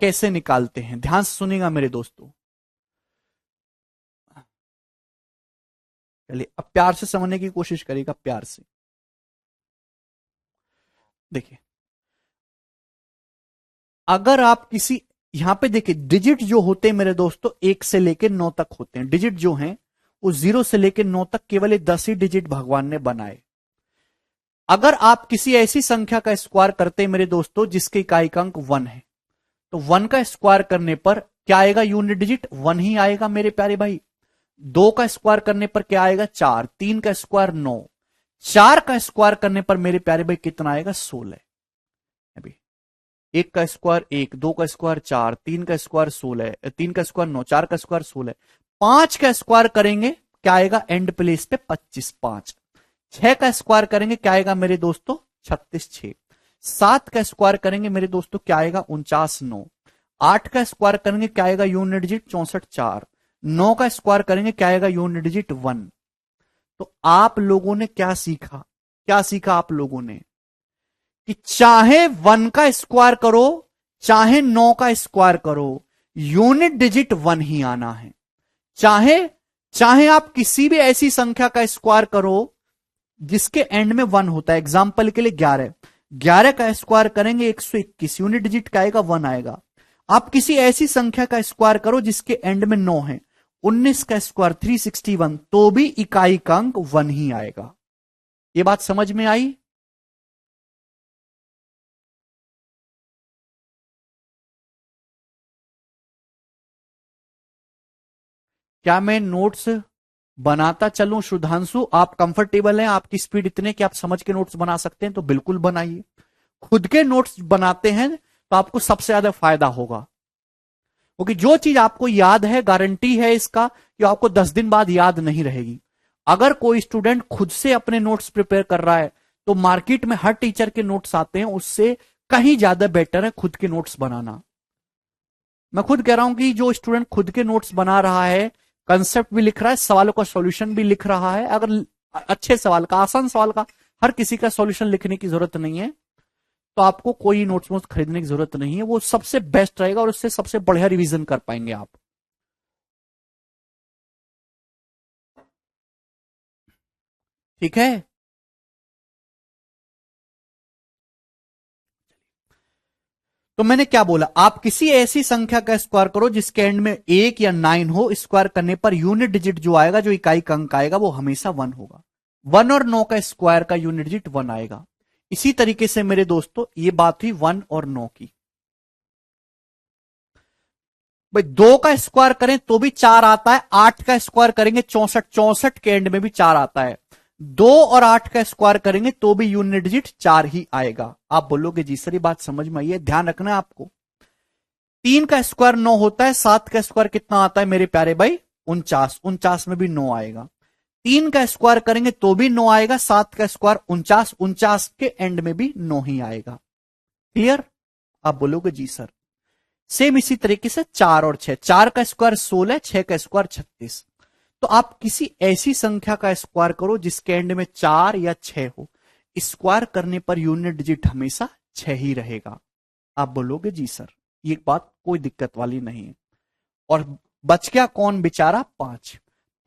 कैसे निकालते हैं। ध्यान से सुनिएगा मेरे दोस्तों। चलिए अब प्यार से समझने की कोशिश करिएगा, प्यार से। देखिए, अगर आप किसी, यहां पे देखिए डिजिट जो होते हैं मेरे दोस्तों 1 से लेकर 9 तक होते हैं। डिजिट जो हैं वो 0 से लेकर 9 तक केवल 10 ही डिजिट भगवान ने बनाए। अगर आप किसी ऐसी संख्या का स्क्वायर करते हैं मेरे दोस्तों जिसके इकाई अंक 1 है, तो 1 का स्क्वायर करने पर क्या आएगा? यूनिट डिजिट 1 ही आएगा मेरे प्यारे भाई। 2 का स्क्वायर करने पर क्या आएगा? 4। 3 का स्क्वायर 9। 4 का स्क्वायर करने पर मेरे प्यारे भाई कितना आएगा? 16। अभी 1 का स्क्वायर 1, 2 का स्क्वायर 4, 3 का स्क्वायर 16, 3 का स्क्वायर 9, 4 का स्क्वायर 16। 5 का स्क्वायर करेंगे क्या आएगा एंड प्लेस पे 25 5। 6 का स्क्वायर करेंगे क्या आएगा मेरे दोस्तों 36 6। 7 का स्क्वायर करेंगे मेरे दोस्तों क्या आएगा 49 9। 8 का स्क्वायर करेंगे क्या आएगा यूनिट डिजिट 64 4। 9 का स्क्वायर करेंगे क्या आएगा यूनिट डिजिट 1। तो आप लोगों ने क्या सीखा, क्या सीखा आप लोगों ने कि चाहे 1 का स्क्वायर करो चाहे 9 का स्क्वायर करो, यूनिट डिजिट 1 ही आना है। चाहे चाहे आप किसी भी ऐसी संख्या का स्क्वायर करो जिसके एंड में 1 होता है, एग्जाम्पल के लिए 11, 11 का स्क्वायर करेंगे 121, यूनिट डिजिट का आएगा 1 आएगा। आप किसी ऐसी संख्या का स्क्वायर करो जिसके एंड में 9 है, 19 का स्क्वायर 361, तो भी इकाई का अंक 1 ही आएगा। ये बात समझ में आई? क्या मैं नोट्स बनाता चलूं शुद्धांशु? आप कंफर्टेबल हैं, आपकी स्पीड इतने कि आप समझ के नोट्स बना सकते हैं तो बिल्कुल बनाइए। खुद के नोट्स बनाते हैं तो आपको सबसे ज्यादा फायदा होगा, क्योंकि जो चीज आपको याद है गारंटी है इसका कि आपको 10 दिन बाद याद नहीं रहेगी। अगर कोई स्टूडेंट खुद से अपने नोट्स प्रिपेयर कर रहा है तो मार्केट में हर टीचर के नोट्स आते हैं, उससे कहीं ज्यादा बेटर है खुद के नोट्स बनाना। मैं खुद कह रहा हूं कि जो स्टूडेंट खुद के नोट्स बना रहा है, कंसेप्ट भी लिख रहा है, सवालों का सॉल्यूशन भी लिख रहा है, अगर अच्छे सवाल का, आसान सवाल का, हर किसी का सॉल्यूशन लिखने की जरूरत नहीं है, तो आपको कोई नोट्स वोट्स खरीदने की जरूरत नहीं है। वो सबसे बेस्ट रहेगा और उससे सबसे बढ़िया रिवीजन कर पाएंगे आप। ठीक है, तो मैंने क्या बोला, आप किसी ऐसी संख्या का स्क्वायर करो जिसके एंड में 1 या 9 हो, स्क्वायर करने पर यूनिट डिजिट जो आएगा, जो इकाई का अंक आएगा, वो हमेशा 1 होगा। 1 और 9 का स्क्वायर का यूनिट डिजिट 1 आएगा। इसी तरीके से मेरे दोस्तों ये बात हुई 1 और 9 की। भाई 2 का स्क्वायर करें तो भी 4 आता है, 8 का स्क्वायर करेंगे 64, 64 के एंड में भी 4 आता है। 2 और 8 का स्क्वायर करेंगे तो भी यूनिट डिजिट 4 ही आएगा। आप बोलोगे जी सर ये बात समझ में आई है, ध्यान रखना है आपको। 3 का स्क्वायर 9 होता है, 7 का स्क्वायर कितना आता है मेरे प्यारे भाई 49, 49 में भी 9 आएगा। 3 का स्क्वायर करेंगे तो भी 9 आएगा, 7 का स्क्वायर 49, 49 के एंड में भी 9 ही आएगा। क्लियर? आप बोलोगे जी सर। सेम इसी तरीके से 4 और 6, 4 का स्क्वायर 16, 6 का स्क्वायर 36। तो आप किसी ऐसी संख्या का स्क्वायर करो जिसके एंड में 4 या 6 हो, स्क्वायर करने पर यूनिट डिजिट हमेशा 6 ही रहेगा। आप बोलोगे जी सर, ये बात कोई दिक्कत वाली नहीं है। और बच गया कौन बेचारा 5।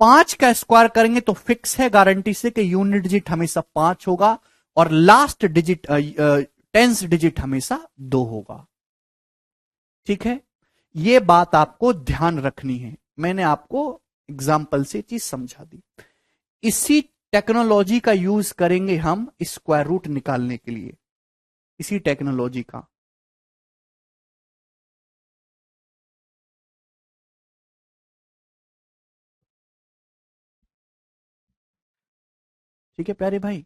5 का स्क्वायर करेंगे तो फिक्स है गारंटी से कि यूनिट डिजिट हमेशा 5 होगा और लास्ट डिजिट टेंस डिजिट हमेशा 2 होगा। ठीक है, ये बात आपको ध्यान रखनी है। मैंने आपको एग्जाम्पल से चीज समझा दी। इसी टेक्नोलॉजी का यूज करेंगे हम स्क्वायर रूट निकालने के लिए, इसी टेक्नोलॉजी का। ठीक है प्यारे भाई,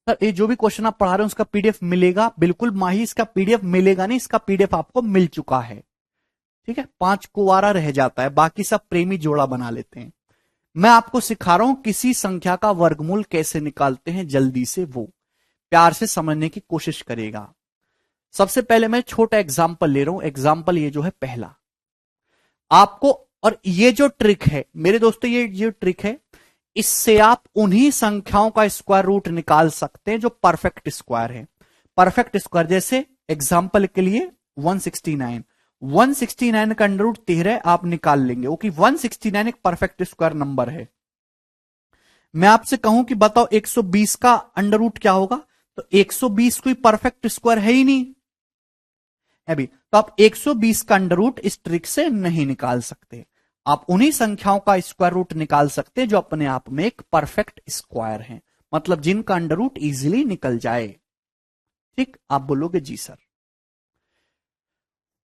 सर ये जो भी क्वेश्चन आप पढ़ा रहे हैं उसका पीडीएफ मिलेगा? बिल्कुल माही, इसका पीडीएफ मिलेगा नहीं, इसका पीडीएफ आपको मिल चुका है। ठीक है, 5 कुंवारा रह जाता है, बाकी सब प्रेमी जोड़ा बना लेते हैं। मैं आपको सिखा रहा हूं किसी संख्या का वर्गमूल कैसे निकालते हैं, जल्दी से वो प्यार से समझने की कोशिश करेगा। सबसे पहले मैं छोटा एग्जाम्पल ले रहा हूं, एग्जाम्पल ये जो है पहला आपको, और ये जो ट्रिक है मेरे दोस्तों, ये जो ट्रिक है, इससे आप उन्हीं संख्याओं का स्क्वायर रूट निकाल सकते हैं जो परफेक्ट स्क्वायर है। परफेक्ट स्क्वायर जैसे एग्जाम्पल के लिए 169, 169 का अंडर रूट 13 आप निकाल लेंगे, क्योंकि 169 एक परफेक्ट स्क्वायर नंबर है। मैं आपसे कहूं कि बताओ 120 का अंडर रूट क्या होगा, तो 120 कोई परफेक्ट स्क्वायर है ही नहीं अभी, तो आप 120 का अंडर रूट इस ट्रिक से नहीं निकाल सकते। आप उन्हीं संख्याओं का स्क्वायर रूट निकाल सकते हैं जो अपने आप में एक परफेक्ट स्क्वायर है, मतलब जिनका अंडर रूट इजीली निकल जाए। ठीक, आप बोलोगे जी सर।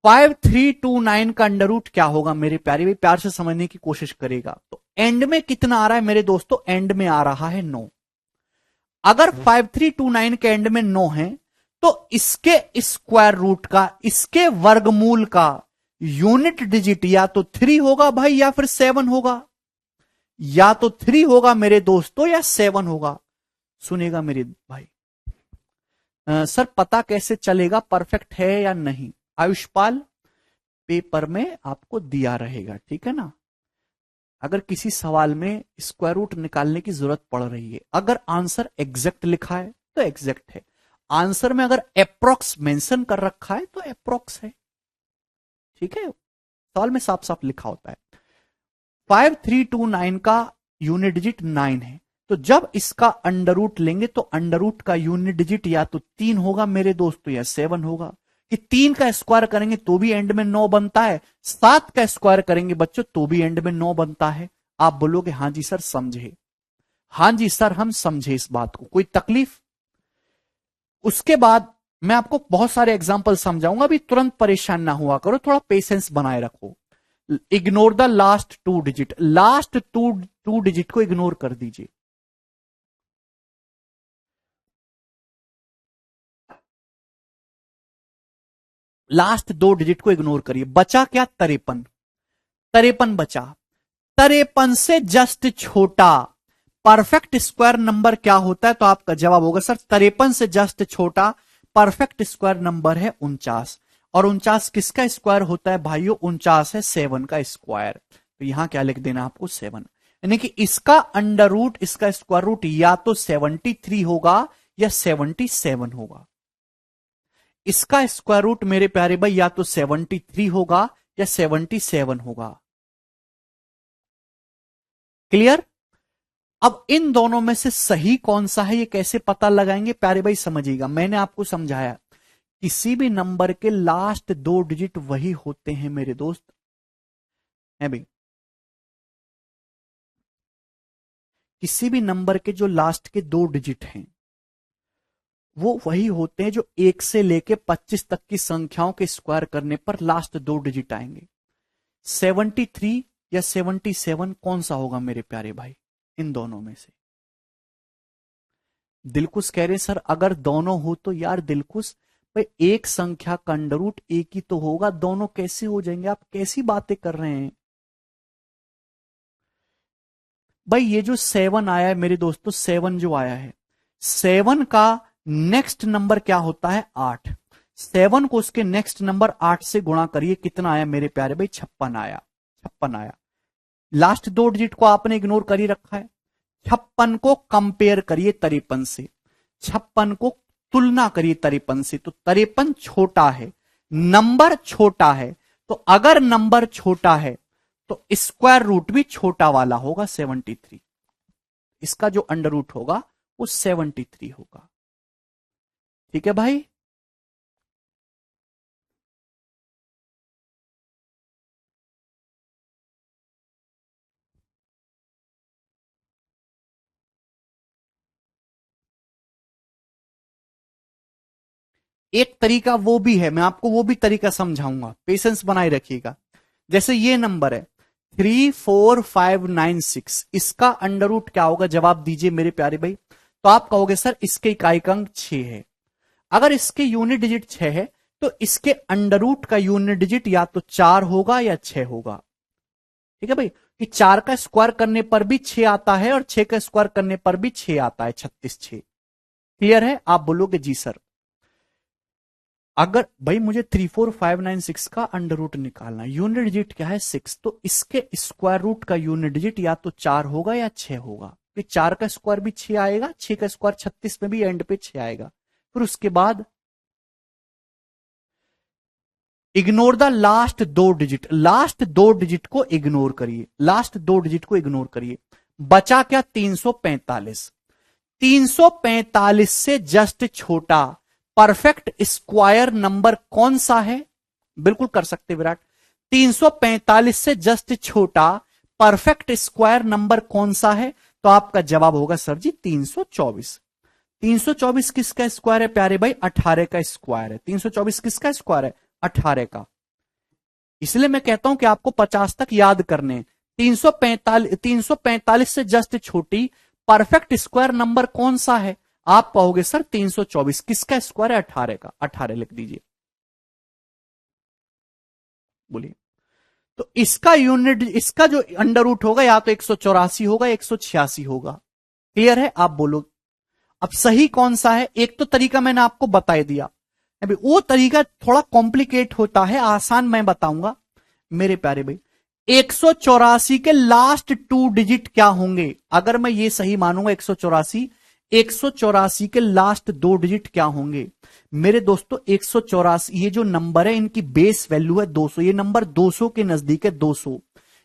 5329 का अंडर रूट क्या होगा मेरे प्यारे भाई, प्यार से समझने की कोशिश करेगा। तो एंड में कितना आ रहा है मेरे दोस्तों, एंड में आ रहा है 9। अगर 5329 के एंड में 9 है तो इसके स्क्वायर रूट का, इसके वर्गमूल का यूनिट डिजिट या तो 3 होगा भाई या फिर 7 होगा। या तो 3 होगा मेरे दोस्तों या 7 होगा। सुनेगा मेरे भाई। सर पता कैसे चलेगा परफेक्ट है या नहीं? आयुष्पाल, पेपर में आपको दिया रहेगा, ठीक है ना। अगर किसी सवाल में स्क्वायर रूट निकालने की जरूरत पड़ रही है, अगर आंसर एग्जैक्ट लिखा है तो एग्जैक्ट है, आंसर में अगर अप्रोक्स मेंशन कर रखा है तो अप्रोक्स है, ठीक है। सवाल में साफ साफ लिखा होता है। 5329 का यूनिट डिजिट 9 है, तो जब इसका अंडर रूट लेंगे तो अंडर रूट का यूनिट डिजिट या तो 3 होगा मेरे दोस्तों या 7 होगा। कि 3 का स्क्वायर करेंगे तो भी एंड में 9 बनता है, 7 का स्क्वायर करेंगे बच्चों तो भी एंड में 9 बनता है। आप बोलोगे हां जी सर समझे, हां जी सर हम समझे इस बात को, कोई तकलीफ? उसके बाद मैं आपको बहुत सारे एग्जाम्पल समझाऊंगा, अभी तुरंत परेशान ना हुआ करो, थोड़ा पेशेंस बनाए रखो। Ignore the last 2 digit, last two digit को इग्नोर कर दीजिए। लास्ट 2 डिजिट को इग्नोर करिए। बचा क्या? 53। 53 बचा। 53 से जस्ट छोटा परफेक्ट स्क्वायर नंबर क्या होता है? तो आपका जवाब होगा सर 53 से जस्ट छोटा परफेक्ट स्क्वायर नंबर है 49। और 49 किसका स्क्वायर होता है भाइयों? 49 है 7 का स्क्वायर। तो यहां क्या लिख देना आपको? 7। यानी कि इसका अंडर रूट, इसका स्क्वायर रूट या तो 73 होगा या 77 होगा। इसका स्क्वायर रूट मेरे प्यारे भाई या तो 73 होगा या 77 होगा। क्लियर? अब इन दोनों में से सही कौन सा है ये कैसे पता लगाएंगे प्यारे भाई? समझिएगा, मैंने आपको समझाया किसी भी नंबर के लास्ट 2 डिजिट वही होते हैं मेरे दोस्त, है भाई। किसी भी नंबर के जो लास्ट के 2 डिजिट हैं वो वही होते हैं जो 1 से लेके 25 तक की संख्याओं के स्क्वायर करने पर लास्ट 2 डिजिट आएंगे। 73 या 77 कौन सा होगा मेरे प्यारे भाई इन दोनों में से? दिलकुश कह रहे सर अगर दोनों हो तो यार दिलकुश भाई एक संख्या का अंडर रूट एक ही तो होगा, दोनों कैसे हो जाएंगे? आप कैसी बातें कर रहे हैं भाई? ये जो 7 आया है मेरे दोस्तों, 7 जो आया है, 7 का नेक्स्ट नंबर क्या होता है? 8। 7 को उसके नेक्स्ट नंबर 8 से गुणा करिए, कितना आया मेरे प्यारे भाई? 56 आया। 56 आया। लास्ट 2 डिजिट को आपने इग्नोर कर ही रखा है। 56 को कंपेयर करिए 53 से, 56 को तुलना करिए 53 से, तो 53 छोटा है, नंबर छोटा है। तो अगर नंबर छोटा है तो स्क्वायर रूट भी छोटा वाला होगा 73। इसका जो अंडर रूट होगा वो 73 होगा। ठीक है भाई? एक तरीका वो भी है, मैं आपको वो भी तरीका समझाऊंगा, पेशेंस बनाए रखिएगा। जैसे ये नंबर है 34596, इसका अंडर रूट क्या होगा? जवाब दीजिए मेरे प्यारे भाई। तो आप कहोगे सर इसके इकाई का अंक 6 है। अगर इसके यूनिट डिजिट 6 है तो इसके अंडर रूट का यूनिट डिजिट या तो 4 होगा या 6 होगा। ठीक है भाई? कि 4 का स्क्वायर करने पर भी 6 आता है और 6 का स्क्वायर करने पर भी 6 आता है, 36 6। क्लियर है? आप बोलोगे जी सर। अगर भाई मुझे 34596 का अंडर रूट निकालना, यूनिट डिजिट क्या है? 6, तो इसके स्क्वायर रूट का यूनिट डिजिट या तो 4 होगा या 6 होगा। कि 4 का स्क्वायर भी 6 आएगा, 6 का स्क्वायर 36 में भी एंड पे 6 आएगा। फिर उसके बाद ignore the last 2 digit, last 2 digit को इग्नोर करिए, लास्ट 2 डिजिट को इग्नोर करिए। बचा क्या? 345। 345 से जस्ट छोटा परफेक्ट स्क्वायर नंबर कौन सा है? बिल्कुल कर सकते विराट। 345 से जस्ट छोटा परफेक्ट स्क्वायर नंबर कौन सा है? तो आपका जवाब होगा सर जी 324। 324 किसका स्क्वायर है प्यारे भाई? 18 का स्क्वायर है। 324 किसका स्क्वायर है? 18 का। इसलिए मैं कहता हूं कि आपको 50 तक याद करने। 345 से जस्ट छोटी परफेक्ट स्क्वायर नंबर कौन सा है? आप कहोगे सर 324। किसका स्क्वायर है? 18 का। 18 लिख दीजिए, बोलिए। तो इसका यूनिट, इसका जो अंडर रूट होगा या तो 184 होगा, 186 होगा। क्लियर है? आप बोलो अब सही कौन सा है। एक तो तरीका मैंने आपको बता दिया, अभी वो तरीका थोड़ा कॉम्प्लिकेट होता है, आसान मैं बताऊंगा मेरे प्यारे भाई। 184 के लास्ट 2 डिजिट क्या होंगे? अगर मैं ये सही मानूंगा 184, 184 के लास्ट 2 डिजिट क्या होंगे मेरे दोस्तों? 184 ये जो नंबर है इनकी बेस वैल्यू है 200, ये नंबर 200 के नजदीक है 200,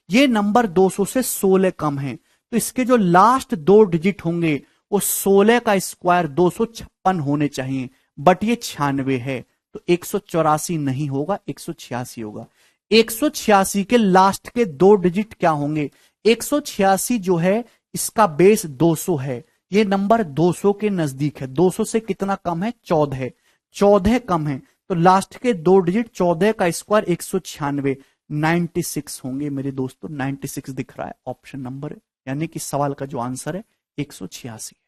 ये नंबर 200 से 16 कम है, तो इसके जो लास्ट 2 डिजिट होंगे वो 16 का स्क्वायर 256 होने चाहिए, बट ये 96 है, तो 184 नहीं होगा, 186 होगा। 186 के लास्ट के 2 डिजिट क्या होंगे? 186 जो है इसका बेस 200 है, ये नंबर 200 के नजदीक है, 200 से कितना कम है? 14 है, 14 कम है, तो लास्ट के 2 डिजिट 14 का स्क्वायर 196, 96 होंगे मेरे दोस्तों। 96 दिख रहा है ऑप्शन नंबर है, यानी कि सवाल का जो आंसर है 186 है।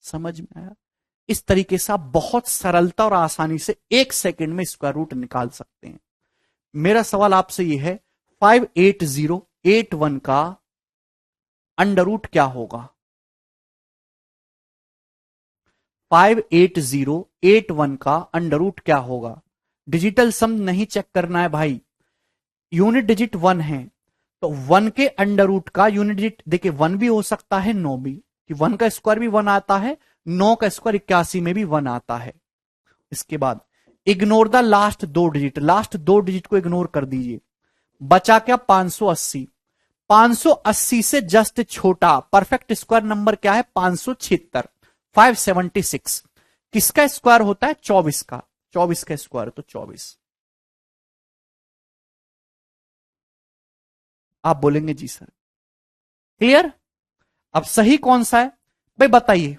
समझ में आया? इस तरीके से आप बहुत सरलता और आसानी से 1 सेकंड में स्क्वायर रूट निकाल सकते हैं। मेरा सवाल आपसे यह है 58081 का अंडर रूट क्या होगा? 58081 का अंडर रूट क्या होगा? डिजिटल सम नहीं चेक करना है भाई, यूनिट डिजिट 1 है, तो 1 के अंडर रूट का यूनिट डिजिट देखिए 1 भी हो सकता है 9 भी, कि 1 का स्क्वायर भी 1 आता है, 9 का स्क्वायर 81 में भी 1 आता है। इसके बाद ignore the last 2 digit, last 2 digit को इग्नोर कर दीजिए, बचा क्या? 580, 580 से जस्ट छोटा परफेक्ट स्क्वायर नंबर क्या है? 576, 576 किसका स्क्वायर होता है? 24 का, 24 का स्क्वायर तो 24। आप बोलेंगे जी सर। क्लियर? अब सही कौन सा है भाई बताइए?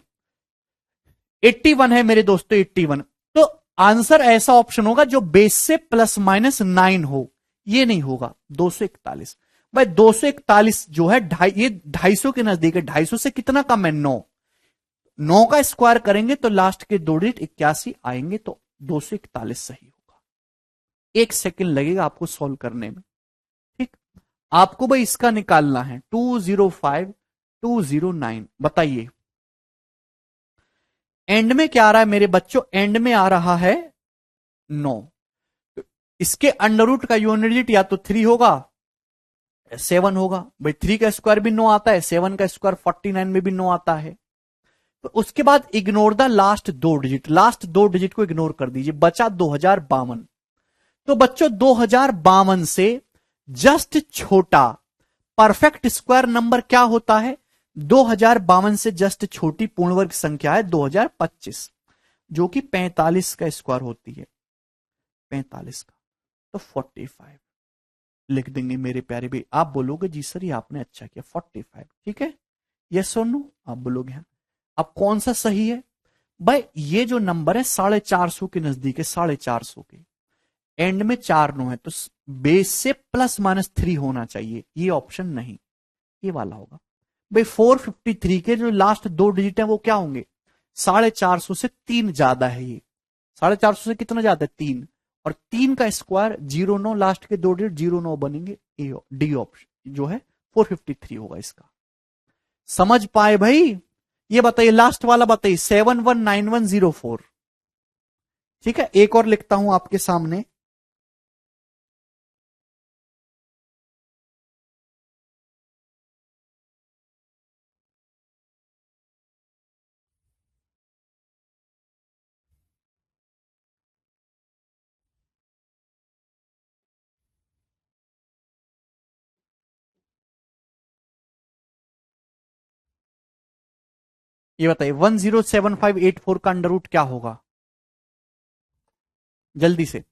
81 है मेरे दोस्तों, 81। तो आंसर ऐसा ऑप्शन होगा जो बेस से +-9 हो, ये नहीं होगा। 241 भाई, 241 जो है ये 250 के नजदीक है, 250 से कितना कम है? 9, 9 का स्क्वायर करेंगे तो लास्ट के 2 डिजिट 81 आएंगे, तो 241 सही होगा। 1 सेकंड लगेगा आपको सॉल्व करने में। ठीक, आपको भाई इसका निकालना है 205 209, बताइए एंड में क्या आ रहा है मेरे बच्चों? एंड में आ रहा है 9, तो इसके अंडर रूट का यूनिट डिजिट या तो 3 होगा 7 होगा, भाई 3 का स्क्वायर भी 9 आता है, 7 का स्क्वायर 49 में भी 9 आता है। तो उसके बाद ignore the last 2 digit, last 2 digit को इग्नोर कर दीजिए, बचा 2052। तो बच्चों 2052 से जस्ट छोटा परफेक्ट स्क्वायर नंबर क्या होता है? 2052 से जस्ट छोटी पूर्ण वर्ग संख्या है 2025, जो कि 45 का स्क्वायर होती है, 45 का, तो 45 लिख देंगे मेरे प्यारे भाई। आप बोलोगे जी सर ये आपने अच्छा किया, 45, ठीक है, यस और नो आप बोलोगे हाँ। अब कौन सा सही है भाई? ये जो नंबर है 450 के नजदीक है, 450 के एंड में 4 9 है, तो बेस से +-3 होना चाहिए, ये ऑप्शन नहीं, ये वाला होगा भाई। 453 के जो लास्ट 2 डिजिट है वो क्या होंगे? 450 से 3 ज्यादा है ये, 450 से कितना ज्यादा है? 3, और 3 का स्क्वायर 09, लास्ट के 2 डिजिट 09 बनेंगे, ए डी ऑप्शन जो है 453 होगा इसका। समझ पाए भाई? ये बताइए लास्ट वाला बताइए, 719104। ठीक है, एक और लिखता हूं आपके सामने, ये बताइए 107584 का अंडर रूट क्या होगा? जल्दी से।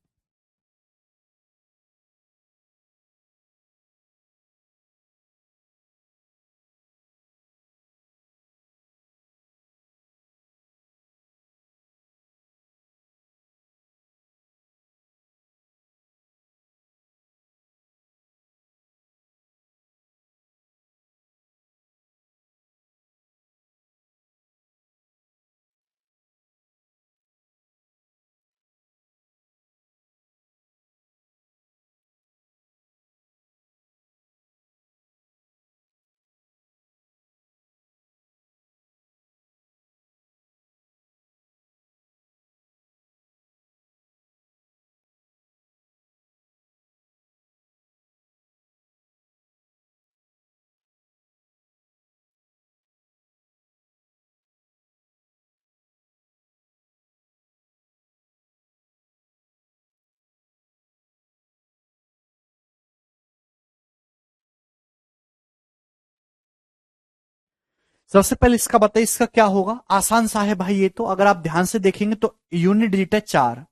सबसे पहले इसका बताइए, इसका क्या होगा? आसान सा है भाई ये तो, अगर आप ध्यान से देखेंगे तो यूनिट डिजिट है 4,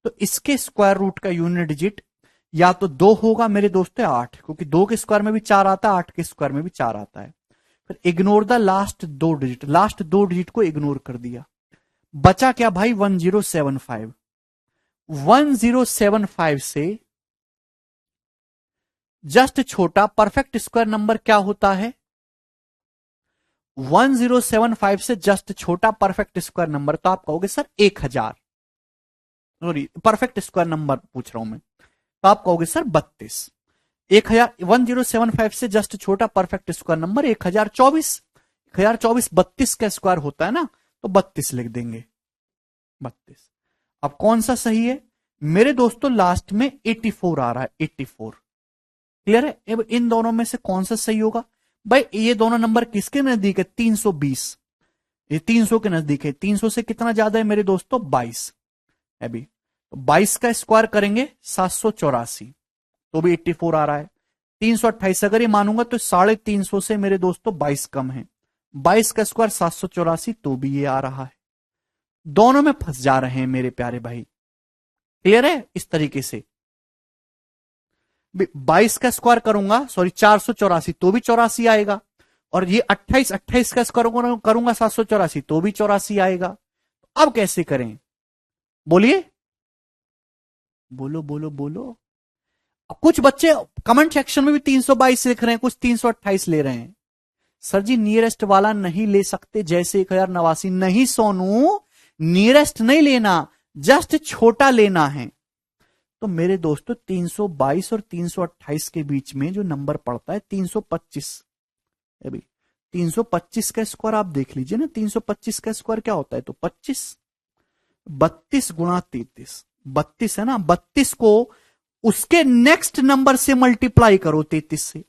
तो इसके स्क्वायर रूट का यूनिट डिजिट या तो 2 होगा मेरे दोस्तों, 8, क्योंकि 2 के स्क्वायर में भी 4 आता है, 8 के स्क्वायर में भी 4 आता है। फिर ignore the last 2 digit, last 2 digit को इग्नोर कर दिया, बचा क्या भाई? 1075। 1075 से जस्ट छोटा परफेक्ट स्क्वायर नंबर क्या होता है? 1075 से जस्ट छोटा परफेक्ट स्क्वायर नंबर, तो आप कहोगे sir 1000, sorry perfect square number पूछ रहा हूं मैं, तो आप कहोगे सर 32। 1075 से जस्ट छोटा परफेक्ट स्क्वायर नंबर 1024। 1024 32 का स्क्वायर होता है ना, तो 32 लिख देंगे, 32। अब कौन सा सही है मेरे दोस्तों? लास्ट में 84 आ रहा है, 84। क्लियर है? अब इन दोनों में से कौन सा सही होगा भाई? ये दोनों नंबर किसके नजदीक है? 320, ये 300 के नजदीक है। 300 से कितना ज्यादा है मेरे दोस्तों? 22। अभी तो 22 का स्क्वायर करेंगे 784, तो भी 84 आ रहा है। 328 अगर ये मानूंगा तो 350 से मेरे दोस्तों 22 कम है। 22 का स्क्वायर 784, तो भी ये आ रहा है। दोनों में फंस जा रहे हैं मेरे प्यारे भाई। क्लियर है? इस तरीके से 22 का स्क्वायर करूंगा, सॉरी 484, तो भी 84 आएगा। और ये 28 का स्क्वायर करूंगा 784, तो भी 84 आएगा। अब कैसे करें? बोलिए, बोलो बोलो बोलो। कुछ बच्चे कमेंट सेक्शन में भी 322 लिख रहे हैं, कुछ 328 ले रहे हैं। सर जी नियरेस्ट वाला नहीं ले सकते, जैसे 1089? नहीं सोनू, नियरेस्ट नहीं लेना, जस्ट छोटा लेना है। तो मेरे दोस्तों 322 और 328 के बीच में जो नंबर पड़ता है 325। अभी 325 का स्क्वायर आप देख लीजिए ना, 325 का स्क्वायर क्या होता है? तो 25, 32 गुणा 33, 32 है ना, 32 को उसके नेक्स्ट नंबर से मल्टीप्लाई करो 33 से।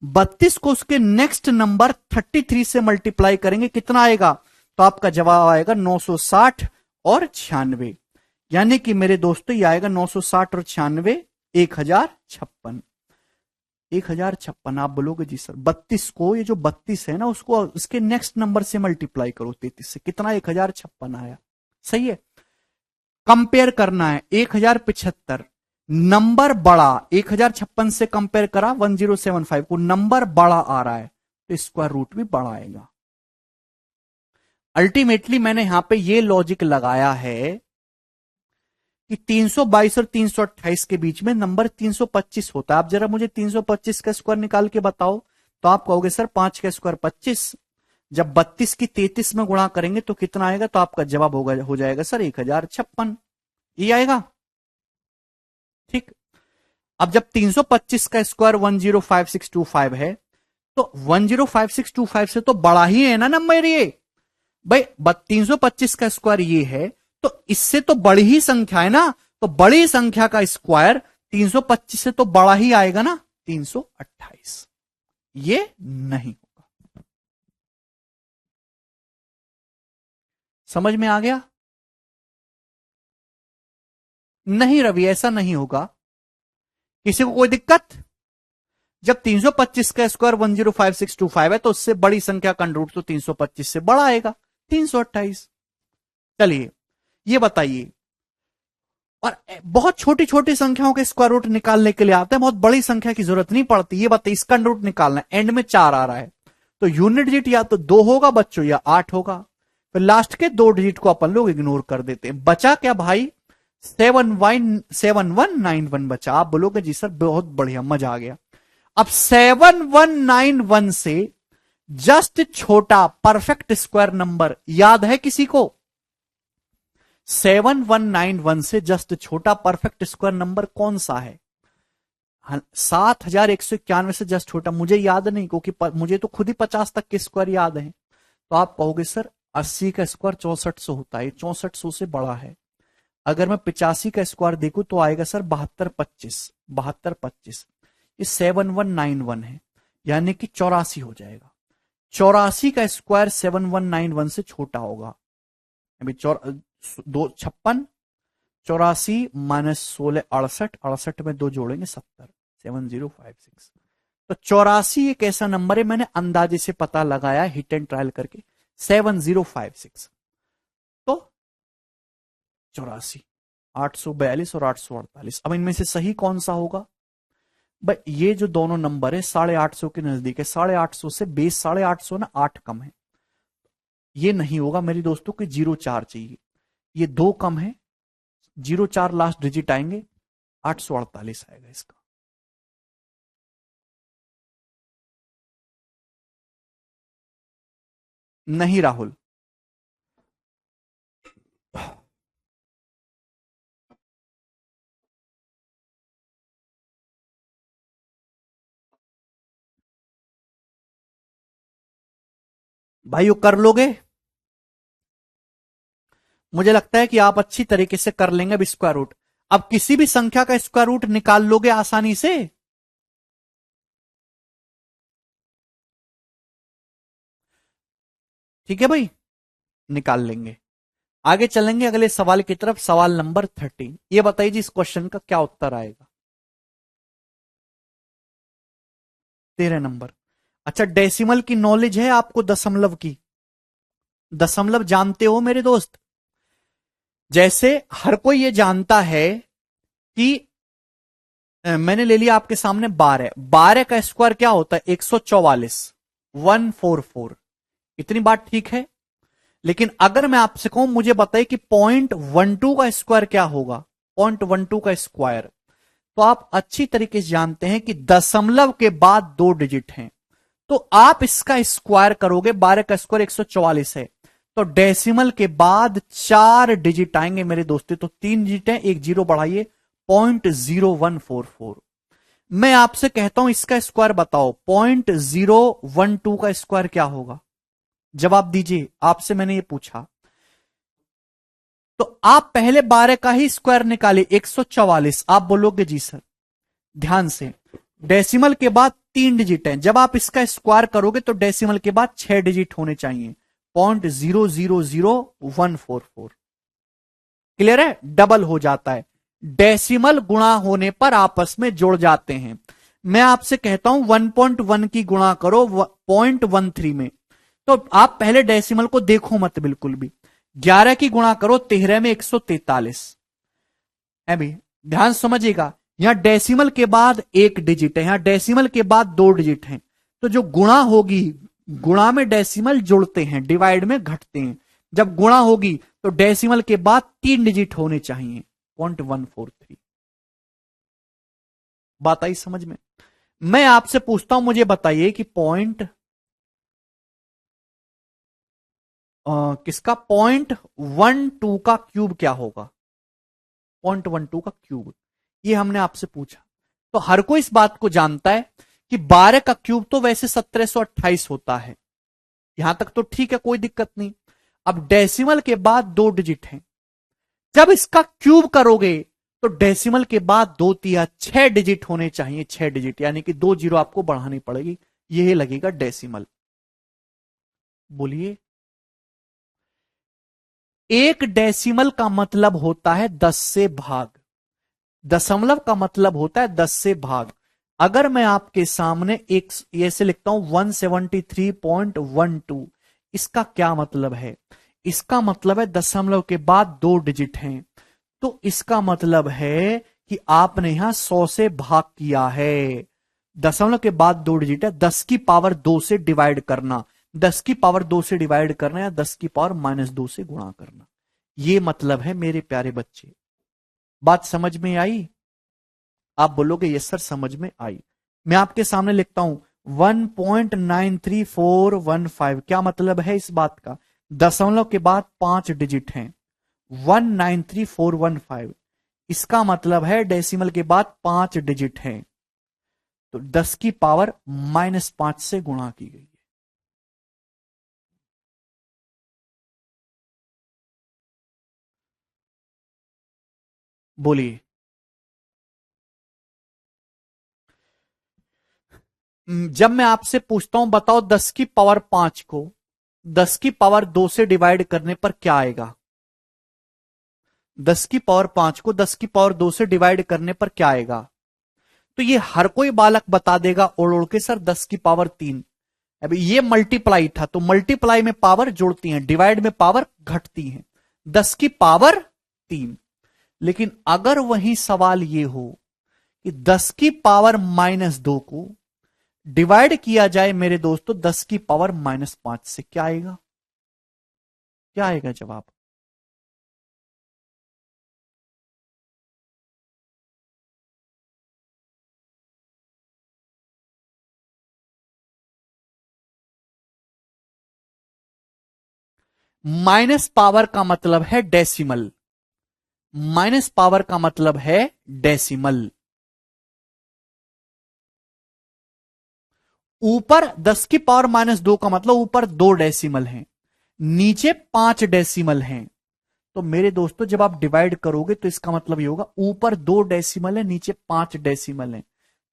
32 को उसके नेक्स्ट नंबर 33 से मल्टीप्लाई करेंगे, कितना आएगा? तो आपका जवाब आएगा 960 और 96। यानी कि मेरे दोस्तों ये आएगा 960 और 96, 1056। 1056 आप बोलोगे जी सर 32 को, ये जो 32 है ना उसको उसके नेक्स्ट नंबर से मल्टीप्लाई करो 33 से, कितना? 1056 आया। सही है? कंपेयर करना है 1075, नंबर बड़ा 1056 से कंपेयर करा 1075 को, नंबर बड़ा आ रहा है तो स्क्वायर रूट भी बड़ा आएगा। अल्टीमेटली मैंने यहां पे ये लॉजिक लगाया है कि 322 और 328 के बीच में नंबर 325 होता है। आप जरा मुझे 325 का स्क्वायर निकाल के बताओ, तो आप कहोगे सर 5 का स्क्वायर 25, जब 32 की 33 में गुणा करेंगे तो कितना आएगा? तो आपका जवाब हो जाएगा सर 1056, ये आएगा। ठीक, अब जब 325 का स्क्वायर 105625 है, तो 105625 से तो बड़ा ही है ना नंबर ये भाई। 325 का स्क्वायर ये है, तो इससे तो बड़ी ही संख्या है ना, तो बड़ी संख्या का स्क्वायर 325 से तो बड़ा ही आएगा ना, 328। ये नहीं होगा। समझ में आ गया? नहीं रवि, ऐसा नहीं होगा। किसी को कोई दिक्कत? जब 325 का स्क्वायर 105625 है, तो उससे बड़ी संख्या का रूट तो 325 से बड़ा आएगा, 328। चलिए ये बताइए, और बहुत छोटी छोटी संख्याओं के स्क्वायर रूट निकालने के लिए आते हैं, बहुत बड़ी संख्या की जरूरत नहीं पड़ती। ये बताइए इसका रूट निकालना है, एंड में 4 आ रहा है, तो यूनिट डिजिट या तो 2 होगा बच्चों या 8 होगा। फिर लास्ट के 2 डिजिट को अपन लोग इग्नोर कर देते हैं। बचा क्या भाई? 7191 बचा। आप बोलोगे जी सर बहुत बढ़िया, मजा आ गया। अब 7191 से जस्ट छोटा परफेक्ट स्क्वायर नंबर याद है किसी को? 7191 से जस्ट छोटा परफेक्ट स्क्वायर नंबर कौन सा है? 7191 से जस्ट छोटा मुझे याद नहीं, क्योंकि मुझे तो खुद ही 50 तक के स्क्वायर याद है। तो आप कहोगे सर 80 का स्क्वायर 6400 होता है, 6400 से बड़ा है। अगर मैं 85 का स्क्वायर देखूं तो आएगा सर 7225, 7225। ये 7191 है, यानी कि 84 हो जाएगा। 84 का स्क्वायर 7191 से छोटा होगा। अभी 56, 84 माइनस 16 68, 68 में 2 जोड़ेंगे 70, 7056। तो 84 एक ऐसा नंबर है, मैंने अंदाजे से पता लगाया हिट एंड ट्रायल करके, 7056। तो 84, 842 और 848, अब इनमें से सही कौन सा होगा भाई? ये जो दोनों नंबर है 850 के नजदीक है, 850 से बेस 850 ना 8 कम है, ये नहीं होगा मेरी दोस्तों कि 04 चाहिए, ये 2 कम है, 04 लास्ट डिजिट आएंगे, 848 आएगा इसका। नहीं राहुल, भाई वो कर लोगे? मुझे लगता है कि आप अच्छी तरीके से कर लेंगे अब स्क्वायर रूट। अब किसी भी संख्या का स्क्वायर रूट निकाल लोगे आसानी से। ठीक है भाई, निकाल लेंगे। आगे चलेंगे अगले सवाल की तरफ, सवाल नंबर 13। ये बताइए जी इस क्वेश्चन का क्या उत्तर आएगा? 13 नंबर। अच्छा, डेसिमल की नॉलेज है आपको? दशमलव की, दशमलव जानते हो मेरे दोस्त? जैसे हर कोई ये जानता है कि मैंने ले लिया आपके सामने 12, 12 का स्क्वायर क्या होता है? 144, 144। इतनी बात ठीक है। लेकिन अगर मैं आपसे कहूं मुझे बताइए कि 0.12 का स्क्वायर क्या होगा? 0.12 का स्क्वायर, तो आप अच्छी तरीके से जानते हैं कि दशमलव के बाद 2 डिजिट हैं, तो आप इसका स्क्वायर करोगे, 12 का स्क्वायर 144 है, तो डेसिमल के बाद 4 डिजिट आएंगे मेरे दोस्तों, तो 3 डिजिट है, एक जीरो बढ़ाइए, 0.0144। मैं आपसे कहता हूं इसका स्क्वायर बताओ, 0.012 का स्क्वायर क्या होगा? जवाब दीजिए, आपसे मैंने ये पूछा। तो आप पहले 12 का ही स्क्वायर निकालिए, 144। आप बोलोगे जी सर, ध्यान से, डेसिमल के बाद 3 डिजिट हैं, जब आप इसका स्क्वायर करोगे तो डेसिमल के बाद 6 डिजिट होने चाहिए, 0.000144। क्लियर है? डबल हो जाता है, डेसिमल गुणा होने पर आपस में जुड़ जाते हैं। मैं आपसे कहता हूं 1.1 की गुणा करो 0.13 में, तो आप पहले डेसिमल को देखो मत बिल्कुल भी। 11 की गुणा करो 13 में, 143 है भी। ध्यान समझिएगा, यहां डेसिमल के बाद 1 डिजिट है, यहां डेसिमल के बाद 2 डिजिट हैं, तो जो गुणा होगी, गुणा में डेसिमल जुड़ते हैं, डिवाइड में घटते हैं, जब गुणा होगी तो डेसिमल के बाद 3 डिजिट होने चाहिए, 0.143। बात आई समझ में? मैं आपसे पूछता हूं, मुझे बताइए कि किसका 0.12 का क्यूब क्या होगा? 0.12 का क्यूब, ये हमने आपसे पूछा। तो हर कोई इस बात को जानता है कि 12 का क्यूब तो वैसे 1728 होता है, यहां तक तो ठीक है, कोई दिक्कत नहीं। अब डेसिमल के बाद 2 डिजिट हैं, जब इसका क्यूब करोगे तो डेसिमल के बाद 2 तिया 6 डिजिट होने चाहिए, 6 डिजिट, यानी कि 2 जीरो आपको बढ़ानी पड़ेगी, यही लगेगा डेसिमल। बोलिए। एक डेसिमल का मतलब होता है 10 से भाग, दशमलव का मतलब होता है 10 से भाग। अगर मैं आपके सामने एक ऐसे लिखता हूं 173.12, इसका क्या मतलब है? इसका मतलब है दशमलव के बाद 2 डिजिट हैं, तो इसका मतलब है कि आपने यहां 100 से भाग किया है। दशमलव के बाद 2 डिजिट है, 10 की पावर 2 से डिवाइड करना, 10 की पावर 2 से डिवाइड करना या 10 की पावर -2 से गुणा करना, ये मतलब है मेरे प्यारे बच्चे। बात समझ में आई? आप बोलोगे यस सर समझ में आई। मैं आपके सामने लिखता हूं 1.93415, क्या मतलब है इस बात का? दशमलव के बाद 5 डिजिट हैं, 1.93415, इसका मतलब है डेसिमल के बाद 5 डिजिट हैं, तो 10 की पावर -5 से गुणा की गई है। बोलिए। जब मैं आपसे पूछता हूं बताओ 10 की पावर 5 को 10 की पावर 2 से डिवाइड करने पर क्या आएगा? 10 की पावर 5 को 10 की पावर 2 से डिवाइड करने पर क्या आएगा? तो ये हर कोई बालक बता देगा ओढ़ ओढ़ के, सर 10 की पावर 3। अभी ये मल्टीप्लाई था, तो मल्टीप्लाई में पावर जुड़ती है, डिवाइड में पावर घटती है, 10 की पावर 3। लेकिन अगर वही सवाल ये हो कि 10 की पावर -2 को डिवाइड किया जाए मेरे दोस्तों 10 की पावर -5 से, क्या आएगा? क्या आएगा जवाब? माइनस पावर का मतलब है डेसिमल, माइनस पावर का मतलब है डेसिमल। ऊपर 10 की पावर -2 का मतलब ऊपर 2 डेसिमल हैं, नीचे 5 डेसिमल हैं। तो मेरे दोस्तों जब आप डिवाइड करोगे तो इसका मतलब ये होगा ऊपर 2 डेसिमल है, नीचे 5 डेसिमल है।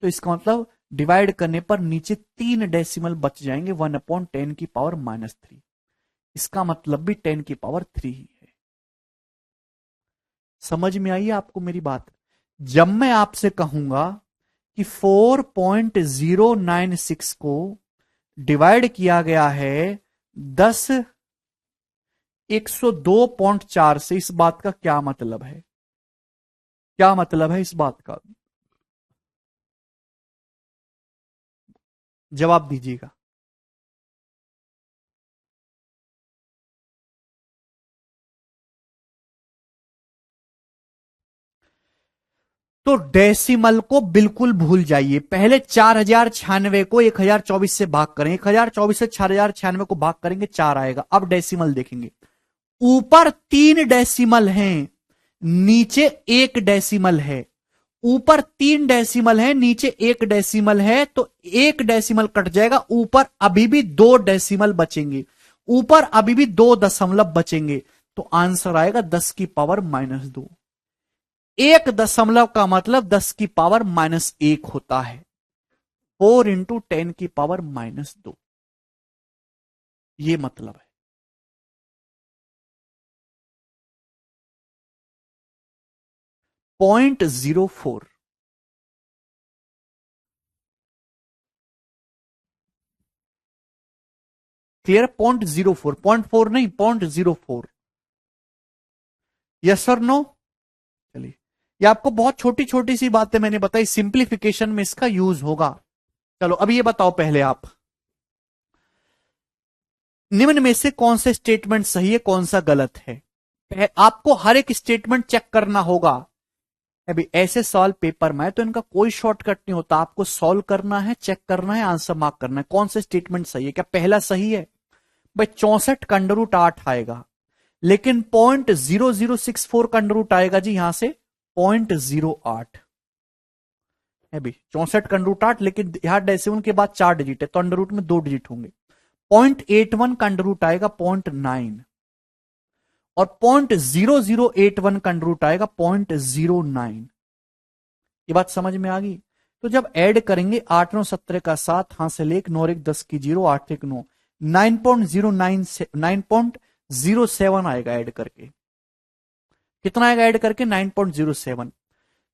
तो इसका मतलब डिवाइड करने पर नीचे 3 डेसिमल बच जाएंगे, 1/10 की पावर -3। इसका मतलब भी 10 की पावर 3 ही है। समझ में आई आपको मेरी बात? जब मैं आपसे कहूंगा कि 4.096 को डिवाइड किया गया है 10 102.4 से, इस बात का क्या मतलब है? क्या मतलब है इस बात का? जवाब दीजिएगा। तो डेसिमल को बिल्कुल भूल जाइए। पहले 4096 को 1024 से भाग करें, 1024 से 4096 को भाग करेंगे 4 आएगा। अब डेसिमल देखेंगे, ऊपर 3 डेसिमल हैं, नीचे 1 डेसिमल है। ऊपर 3 डेसिमल है, नीचे 1 डेसिमल है, तो 1 डेसिमल कट जाएगा, ऊपर अभी भी 2 डेसिमल बचेंगे, ऊपर अभी भी 2 दशमलव बचेंगे। तो आंसर आएगा 10 की पावर -2। 1 दशमलव का मतलब 10 की पावर -1 होता है। 4 × 10 की पावर -2, ये मतलब है। 0.04। क्लियर? 0.04, 0.4 नहीं, 0.04। यस और नो? चलिए, ये आपको बहुत छोटी छोटी सी बातें मैंने बताई, सिंप्लीफिकेशन में इसका यूज होगा। चलो अब ये बताओ पहले आप, निम्न में से कौन से स्टेटमेंट सही है, कौन सा गलत है? आपको हर एक स्टेटमेंट चेक करना होगा। अभी ऐसे सवाल पेपर में तो इनका कोई शॉर्टकट नहीं होता, आपको सॉल्व करना है, चेक करना है, आंसर मार्क करना है, कौन से स्टेटमेंट सही है। क्या पहला सही है? भाई 64 का अंडर रूट 8 आएगा, लेकिन 0.0064 का अंडर रूट आएगा जी यहां से 0.08 है भी। 64 का अंडर रूट 8, लेकिन यहां डेसिमल के बाद 4 डिजिट है, तो अंडर रूट में 2 डिजिट होंगे। 0.81 का अंडर रूट आएगा 0.9, और 0.0081 का अंडर रूट आएगा 0.09। ये बात समझ में आ गई? तो जब ऐड करेंगे 8 9 17 का 7, हां से लेक 9 1 10 की 0, 8 1 9, 9.09 से 9.07 आएगा ऐड करके। कितना आएगा ऐड करके? 9.07।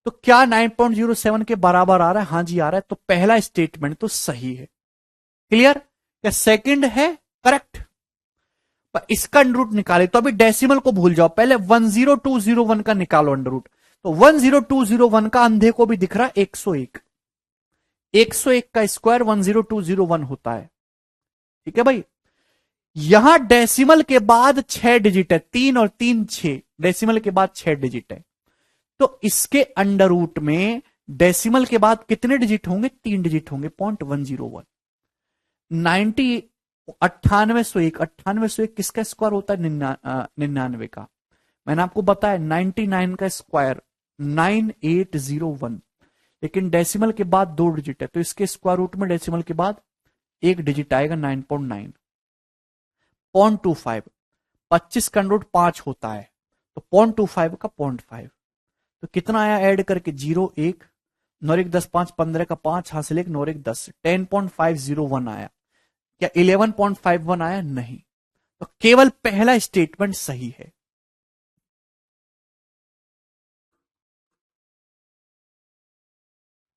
तो क्या 9.07 के बराबर आ रहा है? हाँ जी आ रहा है। तो पहला स्टेटमेंट तो सही है। क्लियर? क्या सेकंड है करेक्ट? पर इसका अंडर रूट निकाले तो अभी डेसिमल को भूल जाओ, पहले 10201 का निकालो अंडर रूट। तो 10201 का अंधे को भी दिख रहा है 101। 101 का स्क्वायर 10201 होता है। ठीक है भाई? यहां डेसिमल के बाद 6 डिजिट है, 3 और 3 6, डेसिमल के बाद 6 डिजिट है। तो इसके अंडर रूट में डेसिमल के बाद कितने डिजिट होंगे? 3 डिजिट होंगे, 0.101। 90 9801, 9801 किसका स्क्वायर होता है? 99 का। मैंने आपको बताया 99 का स्क्वायर 9801, लेकिन डेसिमल के बाद 2 डिजिट है, तो इसके स्क्वायर रूट में डेसिमल के बाद 1 डिजिट आएगा 9.9। 0.25, 25 का रूट 5 होता है, तो 0.25 का 0.5। तो कितना आया ऐड करके? 0 1 9 1 10 5 15 का 5 हासिल 1 9 1 10, 10.501 आया। क्या 11.51 आया? नहीं। तो केवल पहला स्टेटमेंट सही है।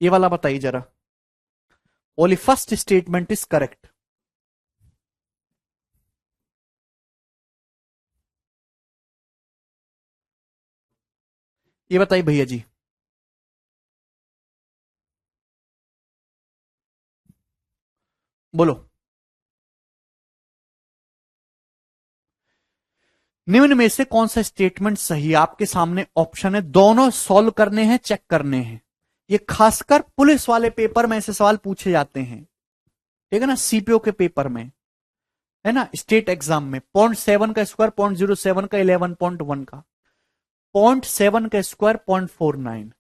ये वाला बताइए जरा। Only first statement is correct. ये बताइए भैया जी। बोलो। निम्न में से कौन सा स्टेटमेंट सही है? आपके सामने ऑप्शन है, दोनों सॉल्व करने हैं, चेक करने हैं। ये खासकर पुलिस वाले पेपर में ऐसे सवाल पूछे जाते हैं, ठीक है ना, सीपीओ के पेपर में, है ना, स्टेट एग्जाम में। 0.7 का स्क्वायर 0.07 का 11.1 का, 0.7 का स्क्वायर 0.49,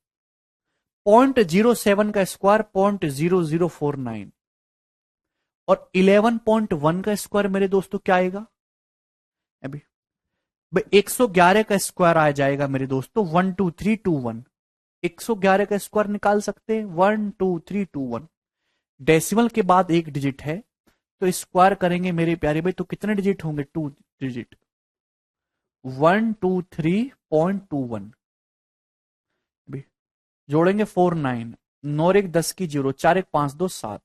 0.07 का स्क्वायर 0.0049 और 11.1 का स्क्वायर मेरे दोस्तों क्या आएगा अभी? 111 का स्क्वायर आ जाएगा मेरे दोस्तों 12321। 111 का स्क्वायर निकाल सकते हैं 12321। डेसिमल के बाद एक डिजिट है तो स्क्वायर करेंगे मेरे प्यारे भाई, तो कितने डिजिट होंगे? 2 डिजिट। 123.21 जोड़ेंगे 49, 9 1 10 की 0, 4 1 5 2 7,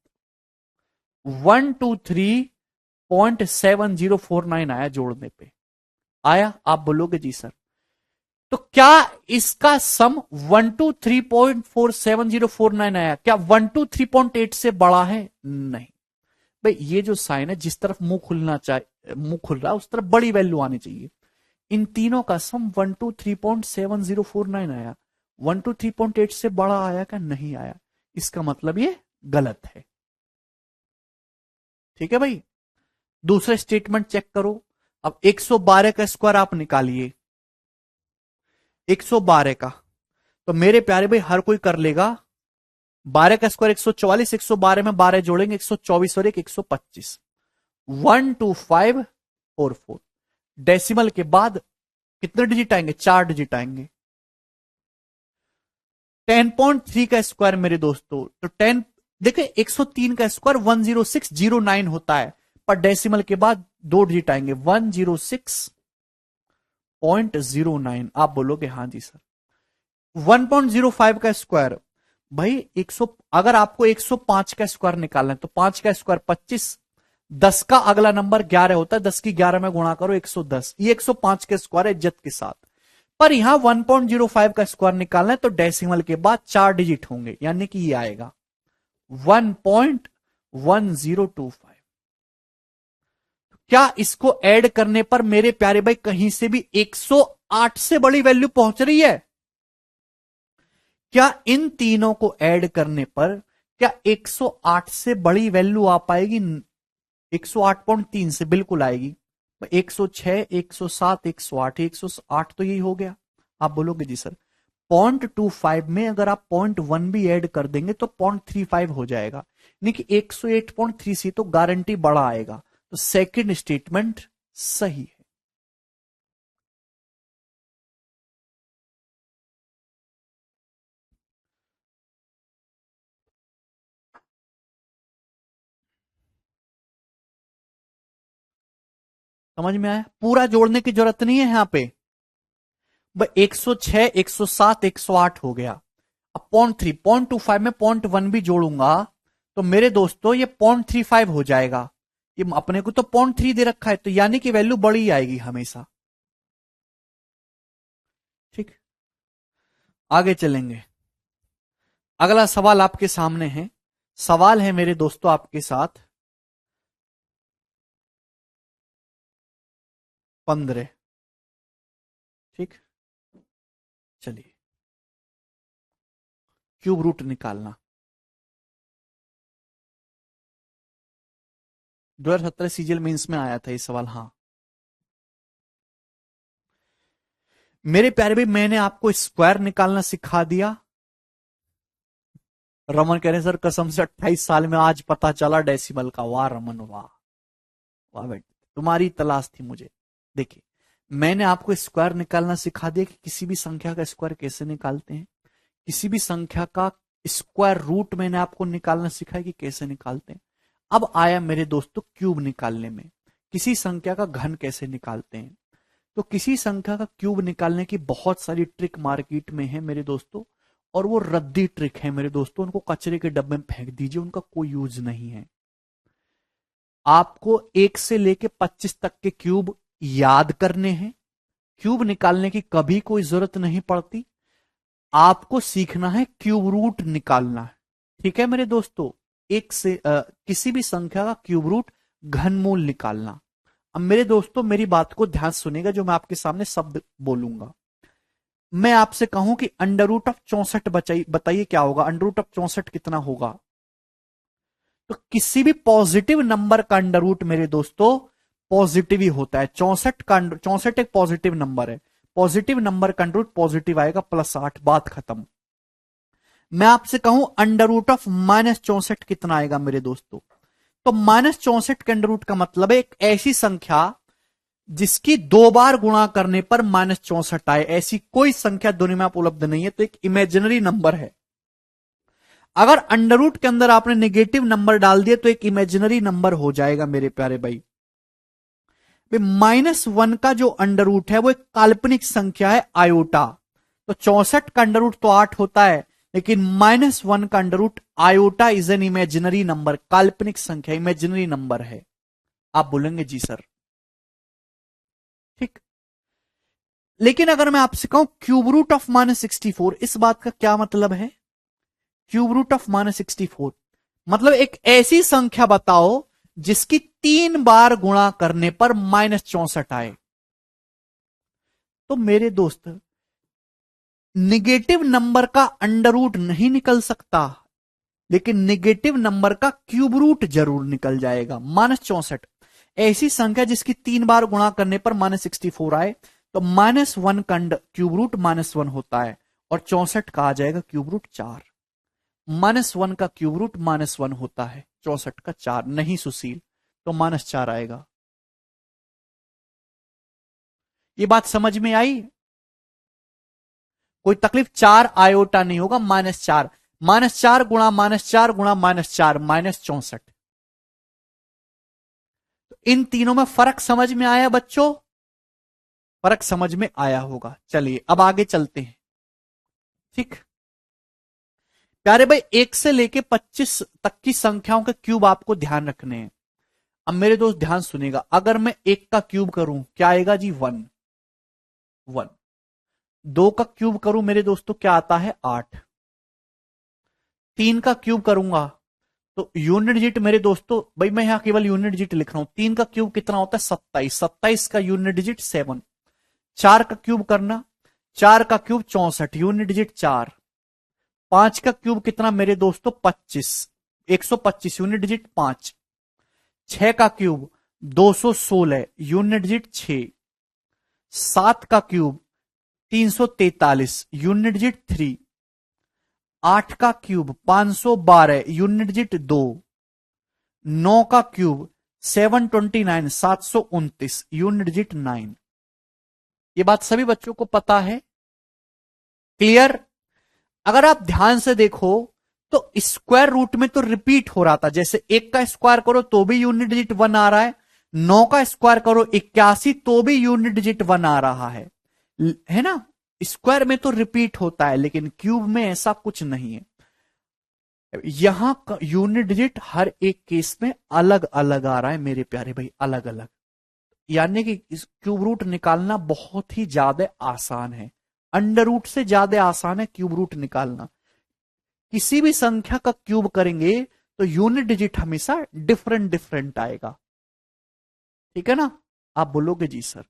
123.7049 आया जोड़ने पे। आया? आप बोलोगे जी सर। तो क्या इसका सम 123.47049 आया? क्या 123.8 से बड़ा है? नहीं भाई, ये जो साइन है जिस तरफ मुंह खुलना चाहिए, मुंह खुल रहा है उस तरफ बड़ी वैल्यू आनी चाहिए। इन तीनों का सम 123.7049 आया। 123.8 से बड़ा आया क्या? नहीं आया। इसका मतलब ये गलत है। ठीक है भाई। दूसरा स्टेटमेंट चेक करो। अब 112 का स्क्वायर आप निकालिए, 112 का, तो मेरे प्यारे भाई हर कोई कर लेगा। 12 का स्क्वायर 144, 112 में 12 जोड़ेंगे 124 और 125, 12544। डेसिमल के बाद कितने डिजिट आएंगे? 4 डिजिट आएंगे। 10.3 का स्क्वायर मेरे दोस्तों, तो 10 देखिए 103 का स्क्वायर 10609 होता है, पर डेसिमल के बाद 2 डिजिट आएंगे 106.09। आप बोलोगे हाँ जी सर। 1.05 का स्क्वायर भाई 100, अगर आपको 105 का स्क्वायर निकालना है तो 5 का स्क्वायर 25, 10 का अगला नंबर 11 होता है, 10 की 11 में गुणा करो 110। ये 105 के स्क्वायर है इज्जत के साथ। पर यहां 1.05 का स्क्वायर निकालना है तो डेसिमल के बाद 4 डिजिट होंगे, यानी कि ये आएगा 1.1025। क्या इसको ऐड करने पर मेरे प्यारे भाई कहीं से भी 108 से बड़ी वैल्यू पहुंच रही है? क्या इन तीनों को ऐड करने पर क्या 108 से बड़ी वैल्यू आ पाएगी? 108.3 से बिल्कुल आएगी। 106, 107, 108, 108 तो यही हो गया। आप बोलोगे जी सर 0.25 में अगर आप 0.1 भी ऐड कर देंगे तो 0.35 हो जाएगा, यानी कि 108.3 से तो गारंटी बड़ा आएगा। तो सेकंड स्टेटमेंट सही है। समझ में आया? पूरा जोड़ने की जरूरत नहीं है यहां पे। 106, 107, 108 हो गया। अब 0.3, 0.25 में 0.1 भी जोड़ूंगा तो मेरे दोस्तों ये 0.35 हो जाएगा। ये अपने को तो 0.3 दे रखा है, तो यानी कि वैल्यू बड़ी आएगी हमेशा। ठीक, आगे चलेंगे। अगला सवाल आपके सामने है। सवाल है मेरे दोस्तों आपके साथ 15। ठीक, चलिए क्यूब रूट निकालना। 2017 सीजीएल मेंस में आया था ये सवाल। हाँ मेरे प्यारे भाई, मैंने आपको स्क्वायर निकालना सिखा दिया। रमन कह रहे सर कसम से 28 साल में आज पता चला डेसिमल का। वाह रमन वाह, वाह बेटे तुम्हारी तलाश थी मुझे। देखिए मैंने आपको स्क्वायर निकालना सिखा दिया कि किसी भी संख्या का स्क्वायर कैसे निकालते हैं। किसी भी संख्या का स्क्वायर रूट मैंने आपको निकालना सिखाया कि कैसे निकालते हैं। अब आया मेरे दोस्तों क्यूब निकालने में, किसी संख्या का घन कैसे निकालते हैं। तो किसी संख्या का क्यूब निकालने की बहुत सारी ट्रिक मार्केट में है मेरे दोस्तों, और वो रद्दी ट्रिक है मेरे दोस्तों, उनको कचरे के डब्बे में फेंक दीजिए, उनका कोई यूज नहीं है। आपको 1 से लेके 25 तक के क्यूब याद करने हैं। क्यूब निकालने की कभी कोई जरूरत नहीं पड़ती, आपको सीखना है क्यूब रूट निकालना है। ठीक है मेरे दोस्तों, एक से किसी भी संख्या का क्यूब रूट घनमूल निकालना। अब मेरे दोस्तों मेरी बात को ध्यान सुनेगा, जो मैं आपके सामने शब्द बोलूंगा। मैं आपसे कहूं कि अंडर रूट ऑफ 64 बताइए क्या होगा, अंडर रूट ऑफ 64 कितना होगा? तो किसी भी पॉजिटिव नंबर का अंडर रूट मेरे दोस्तों पॉजिटिव ही होता है। 64 एक पॉजिटिव नंबर है, पॉजिटिव नंबर का अंडर रूट पॉजिटिव आएगा, +8, बात खत्म। मैं आपसे कहूं अंडर रूट ऑफ -64 कितना आएगा मेरे दोस्तों, तो -64 के अंडर रूट का मतलब है एक ऐसी संख्या जिसकी 2 बार गुणा करने पर -64 आए। ऐसी कोई संख्या दुनिया में उपलब्ध नहीं है, तो एक इमेजिनरी नंबर है। अगर अंडर रूट के अंदर आपने नेगेटिव नंबर डाल दिया तो एक इमेजिनरी नंबर हो जाएगा मेरे प्यारे भाई। -1 का जो अंडर रूट है वो एक काल्पनिक संख्या है आयोटा। तो 64 का अंडर रूट तो 8 होता है, लेकिन -1 का under root iota is an imaginary number, काल्पनिक संख्या, इमेजिनरी नंबर है। आप बोलेंगे जी सर, ठीक। लेकिन अगर मैं आपसे कहूं क्यूब रूट ऑफ -64, इस बात का क्या मतलब है? क्यूब रूट ऑफ -64 मतलब एक ऐसी संख्या बताओ जिसकी 3 बार गुणा करने पर -64 आए। तो मेरे दोस्त निगेटिव नंबर का अंडर रूट नहीं निकल सकता, लेकिन निगेटिव नंबर का क्यूब रूट जरूर निकल जाएगा। -64 ऐसी संख्या जिसकी 3 बार गुणा करने पर -64 आए, तो -1 का क्यूब रूट -1 होता है, और 64 का आ जाएगा क्यूब रूट 4। -1 का क्यूब रूट -1 होता है, 64 का 4 नहीं सुशील, तो -4 आएगा। ये बात समझ में आई? कोई तकलीफ? 4 आयोटा नहीं होगा, -4, -4 गुणा -4 गुणा -4, -64। तो इन तीनों में फर्क समझ में आया बच्चों? फर्क समझ में आया होगा। चलिए अब आगे चलते हैं, ठीक। प्यारे भाई 1 से लेके 25 तक की संख्याओं के क्यूब आपको ध्यान रखने हैं। अब मेरे दोस्त ध्यान सुनेगा, अगर मैं 1 का क्यूब करूं क्या आएगा जी? 1। 2 का क्यूब करूं मेरे दोस्तों क्या आता है? 8। 3 का क्यूब करूंगा तो यूनिट डिजिट मेरे दोस्तों, भाई मैं यहां केवल यूनिट डिजिट लिख रहा हूं, 3 का क्यूब कितना होता है? 27। 27 का यूनिट डिजिट 7। 4 का क्यूब करना, 4 का क्यूब 64, यूनिट डिजिट 4। 5 का क्यूब कितना मेरे दोस्तों? 25, 125, यूनिट डिजिट 5। 6 का क्यूब 216, यूनिट डिजिट 6। 7 का क्यूब 343, यूनिट डिजिट 3। 8 का क्यूब 512, यूनिट डिजिट 2। 9 का क्यूब 729, 729, यूनिट डिजिट 9। ये बात सभी बच्चों को पता है? क्लियर? अगर आप ध्यान से देखो तो स्क्वायर रूट में तो रिपीट हो रहा था, जैसे 1 का स्क्वायर करो तो भी यूनिट डिजिट 1 आ रहा है, 9 का स्क्वायर करो 81 तो भी यूनिट डिजिट 1 आ रहा है ना? स्क्वायर में तो रिपीट होता है, लेकिन क्यूब में ऐसा कुछ नहीं है। यहां का यूनिट डिजिट हर एक केस में अलग अलग आ रहा है मेरे प्यारे भाई, अलग अलग। यानी कि इस क्यूब रूट निकालना बहुत ही ज्यादा आसान है, अंडर रूट से ज्यादा आसान है क्यूब रूट निकालना। किसी भी संख्या का क्यूब करेंगे तो यूनिट डिजिट हमेशा डिफरेंट डिफरेंट आएगा, ठीक है ना? आप बोलोगे जी सर।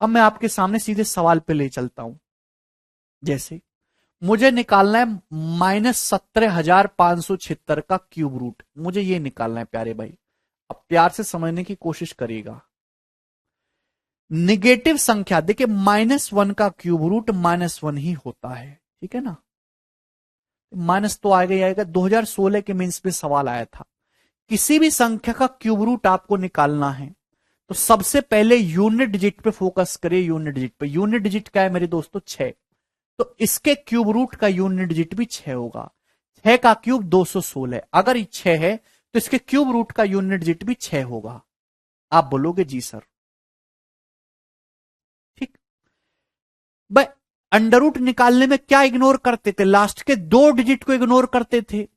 अब मैं आपके सामने सीधे सवाल पे ले चलता हूं। जैसे मुझे निकालना है -17,576 का क्यूब रूट, मुझे ये निकालना है प्यारे भाई। अब प्यार से समझने की कोशिश करिएगा। निगेटिव संख्या देखिए, -1 का क्यूब रूट -1 ही होता है, ठीक है ना? माइनस तो आएगा ही आएगा। 2016 के मेंस में सवाल आया था, किसी भी संख्या का क्यूब रूट आपको निकालना है तो सबसे पहले यूनिट डिजिट पे फोकस करिए। यूनिट डिजिट पे, यूनिट डिजिट क्या है मेरे दोस्तों? 6। तो इसके क्यूब रूट का यूनिट डिजिट भी 6 होगा। 6 का क्यूब 216, अगर ये 6 है तो इसके क्यूब रूट का यूनिट डिजिट भी 6 होगा। आप बोलोगे जी सर, ठीक। अंडर रूट निकालने में क्या इग्नोर करते थे? लास्ट के 2 डिजिट को इग्नोर करते थे।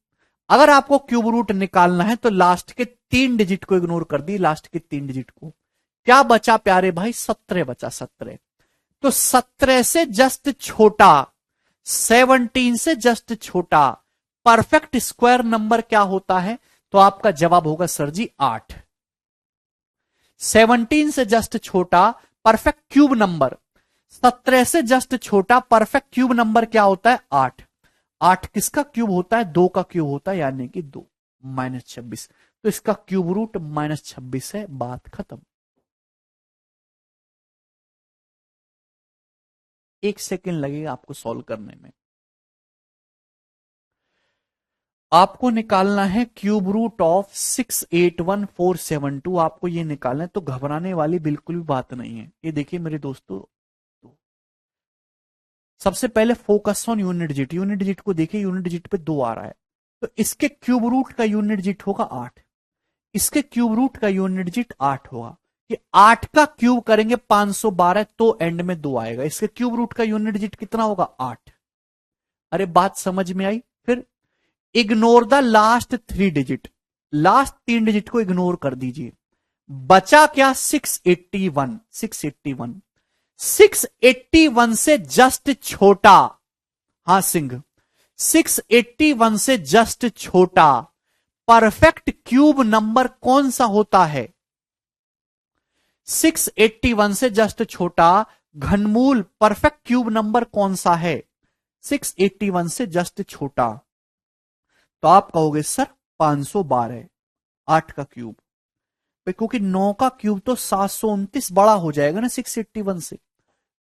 अगर आपको क्यूब रूट निकालना है तो लास्ट के 3 डिजिट को इग्नोर कर दी, लास्ट के 3 डिजिट को। क्या बचा प्यारे भाई? 17 बचा, 17। तो 17 से जस्ट छोटा, 17 से जस्ट छोटा परफेक्ट स्क्वायर नंबर क्या होता है? तो आपका जवाब होगा सर जी 8। 17 से जस्ट छोटा परफेक्ट क्यूब नंबर, 17 से जस्ट छोटा परफेक्ट क्यूब नंबर क्या होता है? 8। 8 किसका क्यूब होता है? 2 का क्यूब होता है, यानी कि 2 -26। तो इसका क्यूब रूट -26 है। बात खत्म। 1 सेकेंड लगेगा आपको सॉल्व करने में। आपको निकालना है क्यूब रूट ऑफ 681472। आपको ये निकालना है, तो घबराने वाली बिल्कुल भी बात नहीं है। ये देखिए मेरे दोस्तों, सबसे पहले focus on unit digit. Unit digit को देखिए, यूनिट डिजिट पे 2 आ रहा है, तो इसके क्यूब रूट का यूनिट डिजिट होगा 8। इसके क्यूब रूट का यूनिट डिजिट 8 होगा। कि 8 का क्यूब करेंगे 512, तो एंड में 2 आएगा। इसके क्यूब रूट का यूनिट डिजिट कितना होगा? 8। अरे बात समझ में आई? फिर ignore the last 3 digit, last 3 digit को इग्नोर कर दीजिए। बचा क्या? 681। 681, 681 से जस्ट छोटा, हां सिंह, 681 से जस्ट छोटा परफेक्ट क्यूब नंबर कौन सा होता है? 681 से जस्ट छोटा घनमूल परफेक्ट क्यूब नंबर कौन सा है? 681 से जस्ट छोटा, तो आप कहोगे सर 512, 8 का क्यूब। क्योंकि 9 का क्यूब तो 729 बड़ा हो जाएगा ना 681 से।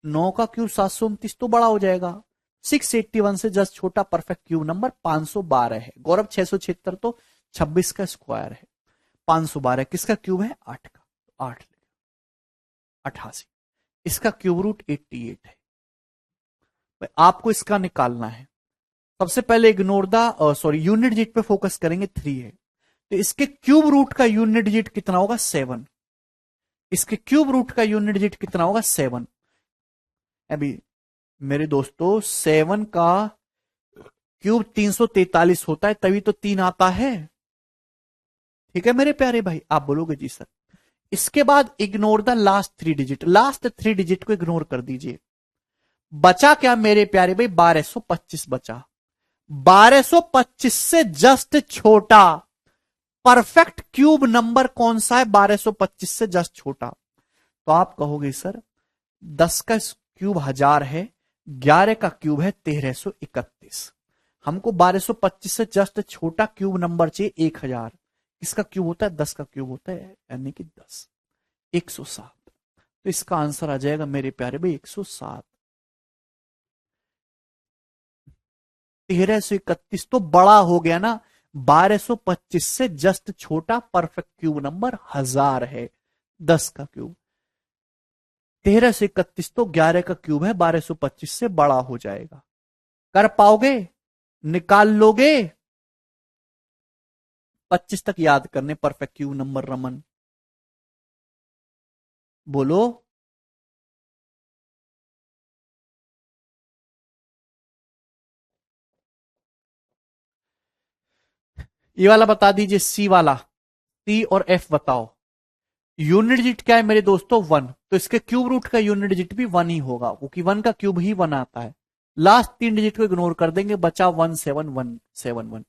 9 का क्यूब 729 तो बड़ा हो जाएगा। 681 से जस्ट छोटा परफेक्ट क्यूब नंबर 512 है। गौरव 676 तो 26 का स्क्वायर है। 512 किसका क्यूब है? 8 का। 8 88। इसका क्यूब रूट 88 है। आपको इसका निकालना है। सबसे पहले इग्नोर द यूनिट डिजिट पे फोकस करेंगे। 3 है, तो इसके क्यूब रूट का यूनिट डिजिट कितना होगा? 7। इसके क्यूब रूट का यूनिट डिजिट कितना होगा? 7। अभी मेरे दोस्तों 7 का क्यूब 343 होता है, तभी तो 3 आता है। ठीक है मेरे प्यारे भाई, आप बोलोगे जी सर। इसके बाद ignore the last 3 digit, last 3 digit को इग्नोर कर दीजिए। बचा क्या मेरे प्यारे भाई? 1225 बचा। 1225 से जस्ट छोटा परफेक्ट क्यूब नंबर कौन सा है? 1225 से जस्ट छोटा। तो आप कहोगे सर 10 का क्यूब 1000 है, 11 का क्यूब है 1331। हमको 1225 से जस्ट छोटा क्यूब नंबर चाहिए 1000। इसका क्यूब होता है 10 का क्यूब होता है, यानी कि 10, 107। तो इसका आंसर आ जाएगा मेरे प्यारे भाई 107। 1331 तो बड़ा हो गया ना, 1225 से जस्ट छोटा परफेक्ट क्यूब नंबर 1000 है, 10 का क्यूब। 1331 तो 11 का क्यूब है, 1225 से बड़ा हो जाएगा। कर पाओगे? निकाल लोगे? 25 तक याद करने परफेक्ट क्यूब नंबर। रमन बोलो। ये वाला बता दीजिए, सी वाला, सी और एफ बताओ। यूनिट डिजिट क्या है मेरे दोस्तों? 1। तो इसके क्यूब रूट का यूनिट डिजिट भी 1 ही होगा, क्योंकि 1 का क्यूब ही 1 आता है। लास्ट 3 डिजिट को इग्नोर कर देंगे, बचा 17171।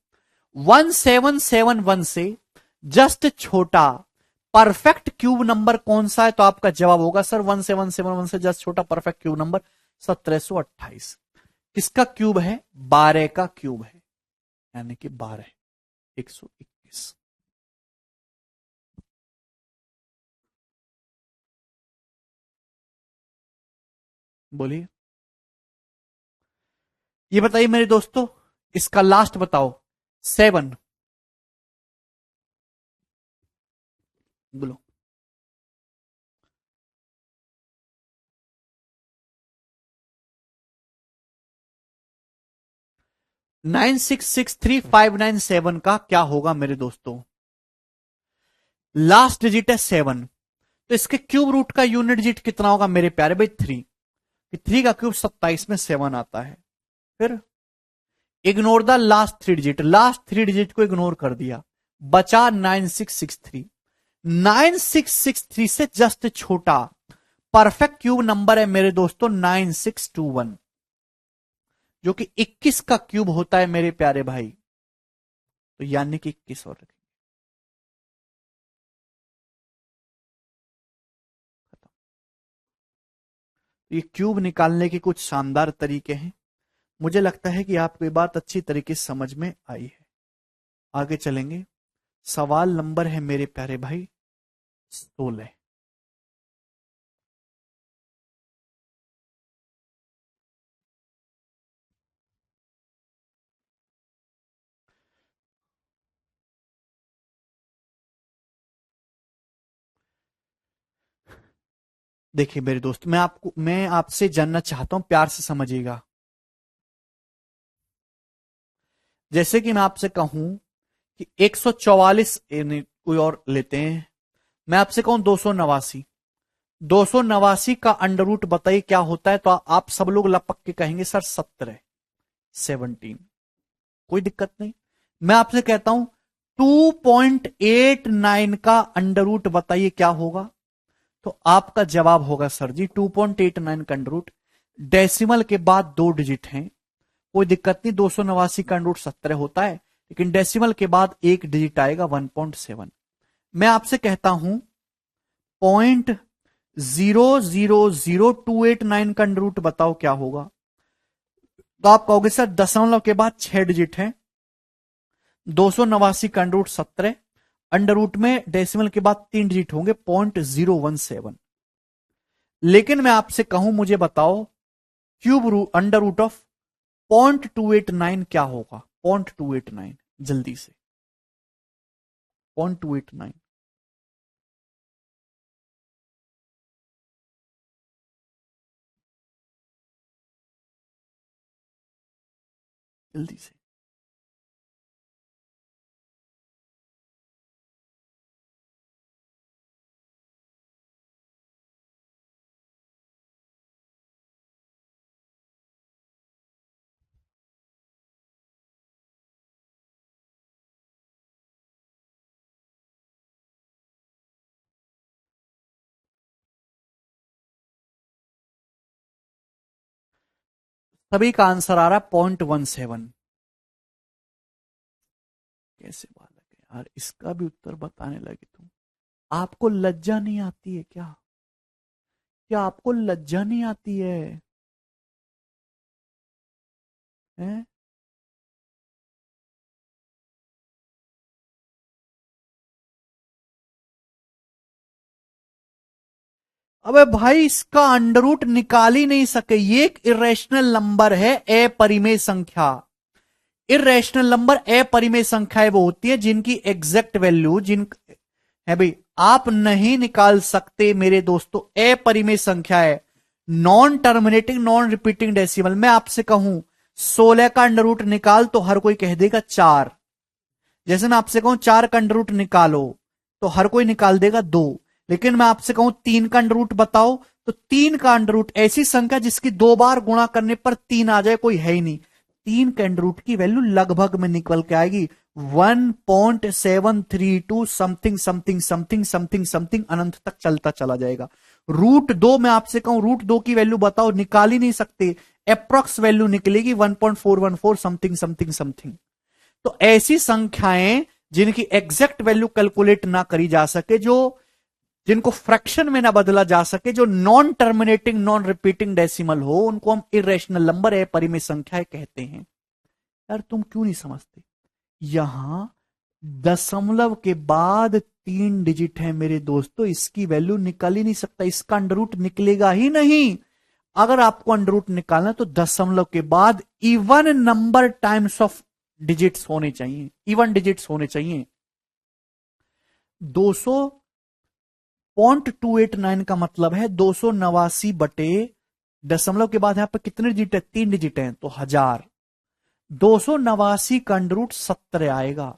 1771 से जस्ट छोटा परफेक्ट क्यूब नंबर कौन सा है? तो आपका जवाब होगा सर 1771 से जस्ट छोटा परफेक्ट क्यूब नंबर 1728। किसका क्यूब है? 12 का क्यूब है, यानी कि 12, 121। बोलिए। ये बताइए मेरे दोस्तों, इसका लास्ट बताओ। 7 बोलो। 9663597 का क्या होगा मेरे दोस्तों? लास्ट डिजिट है 7, तो इसके क्यूब रूट का यूनिट डिजिट कितना होगा मेरे प्यारे भाई? 3। कि 3 का क्यूब 27 में 7 आता है। फिर ignore the last three digit को इग्नोर कर दिया, बचा 9663। 9663 से जस्ट छोटा परफेक्ट क्यूब नंबर है मेरे दोस्तों 9621, जो कि 21 का क्यूब होता है मेरे प्यारे भाई। तो यानी कि 21 और रखेंगे। ये क्यूब निकालने के कुछ शानदार तरीके हैं। मुझे लगता है कि आपको ये बात अच्छी तरीके से समझ में आई है। आगे चलेंगे। सवाल नंबर है मेरे प्यारे भाई 16। देखिए मेरे दोस्त, मैं आपसे जानना चाहता हूं, प्यार से समझिएगा। जैसे कि मैं आपसे कहूं कि 144, कोई और लेते हैं, मैं आपसे कहूं 289, 289 का अंडर रूट बताइए क्या होता है, तो आप सब लोग लपक के कहेंगे सर 17, 17। कोई दिक्कत नहीं। मैं आपसे कहता हूं 2.89 का अंडर रूट बताइए क्या होगा, तो आपका जवाब होगा सर जी 2.89 का अंडर रूट, डेसिमल के बाद 2 डिजिट हैं, कोई दिक्कत नहीं। 289 का अंडर रूट 17 होता है, लेकिन डेसिमल के बाद 1 डिजिट आएगा 1.7। मैं आपसे कहता हूं 0.000289 का अंडर रूट बताओ क्या होगा, तो आप कहोगे सर दशमलव के बाद 6 डिजिट है, 289 का अंडर रूट 17, अंडर रूट में डेसिमल के बाद 3 डिजिट होंगे 0.017। लेकिन मैं आपसे कहूं मुझे बताओ cube root under root of 0.289 क्या होगा, 0.289 जल्दी से, 0.289 जल्दी से। सभी का आंसर आ रहा है 0.17। कैसे बालक है यार, इसका भी उत्तर बताने लगे तुम। आपको लज्जा नहीं आती है क्या? क्या आपको लज्जा नहीं आती है, हैं? अबे भाई इसका अंडर रूट निकाल ही नहीं सके, ये एक इरेशनल नंबर है, अपरिमेय संख्या। इरेशनल नंबर अपरिमेय संख्याएं वो होती है जिनकी एग्जैक्ट वैल्यू जिन है भाई, आप नहीं निकाल सकते मेरे दोस्तों। अपरिमेय संख्या है, non terminating non repeating decimal. मैं आपसे कहूं 16 का अंडर रूट निकाल, तो हर कोई कह देगा 4। जैसे मैं आपसे कहूं 4 का अंडर रूट निकालो, तो हर कोई निकाल देगा 2। लेकिन मैं आपसे कहूं 3 का अंडर रूट बताओ, तो 3 का अंडर रूट ऐसी संख्या जिसकी 2 बार गुणा करने पर 3 आ जाए, कोई है ही नहीं। 3 के अंडर रूट की वैल्यू लगभग में निकल के आएगी 1.732 something something something something something, अनंत तक चलता चला जाएगा। रूट 2, मैं आपसे कहूं रूट 2 की वैल्यू बताओ, निकाल ही नहीं सकते, अप्रॉक्स वैल्यू निकलेगी 1.414 समथिंग समथिंग समथिंग। तो ऐसी संख्याएं जिनकी एग्जैक्ट वैल्यू कैलकुलेट ना करी जा सके, जो जिनको फ्रैक्शन में ना बदला जा सके, जो non terminating non repeating decimal हो, उनको हम इरेशनल नंबर है परिमेय संख्याएं कहते हैं। यार तुम क्यों नहीं समझते? यहां दशमलव के बाद 3 डिजिट है मेरे दोस्तों, इसकी वैल्यू निकल ही नहीं सकता, इसका अंडर रूट निकलेगा ही नहीं। अगर आपको अंडर रूट निकालना तो दशमलव के बाद even number times of digits होने चाहिए, इवन डिजिट्स होने चाहिए। 200.289 का मतलब है 289 बटे दशमलव के बाद यहां पर कितने डिजिट है, 3 डिजिट है, तो 1000। 289 का अंडर रूट 17 आएगा।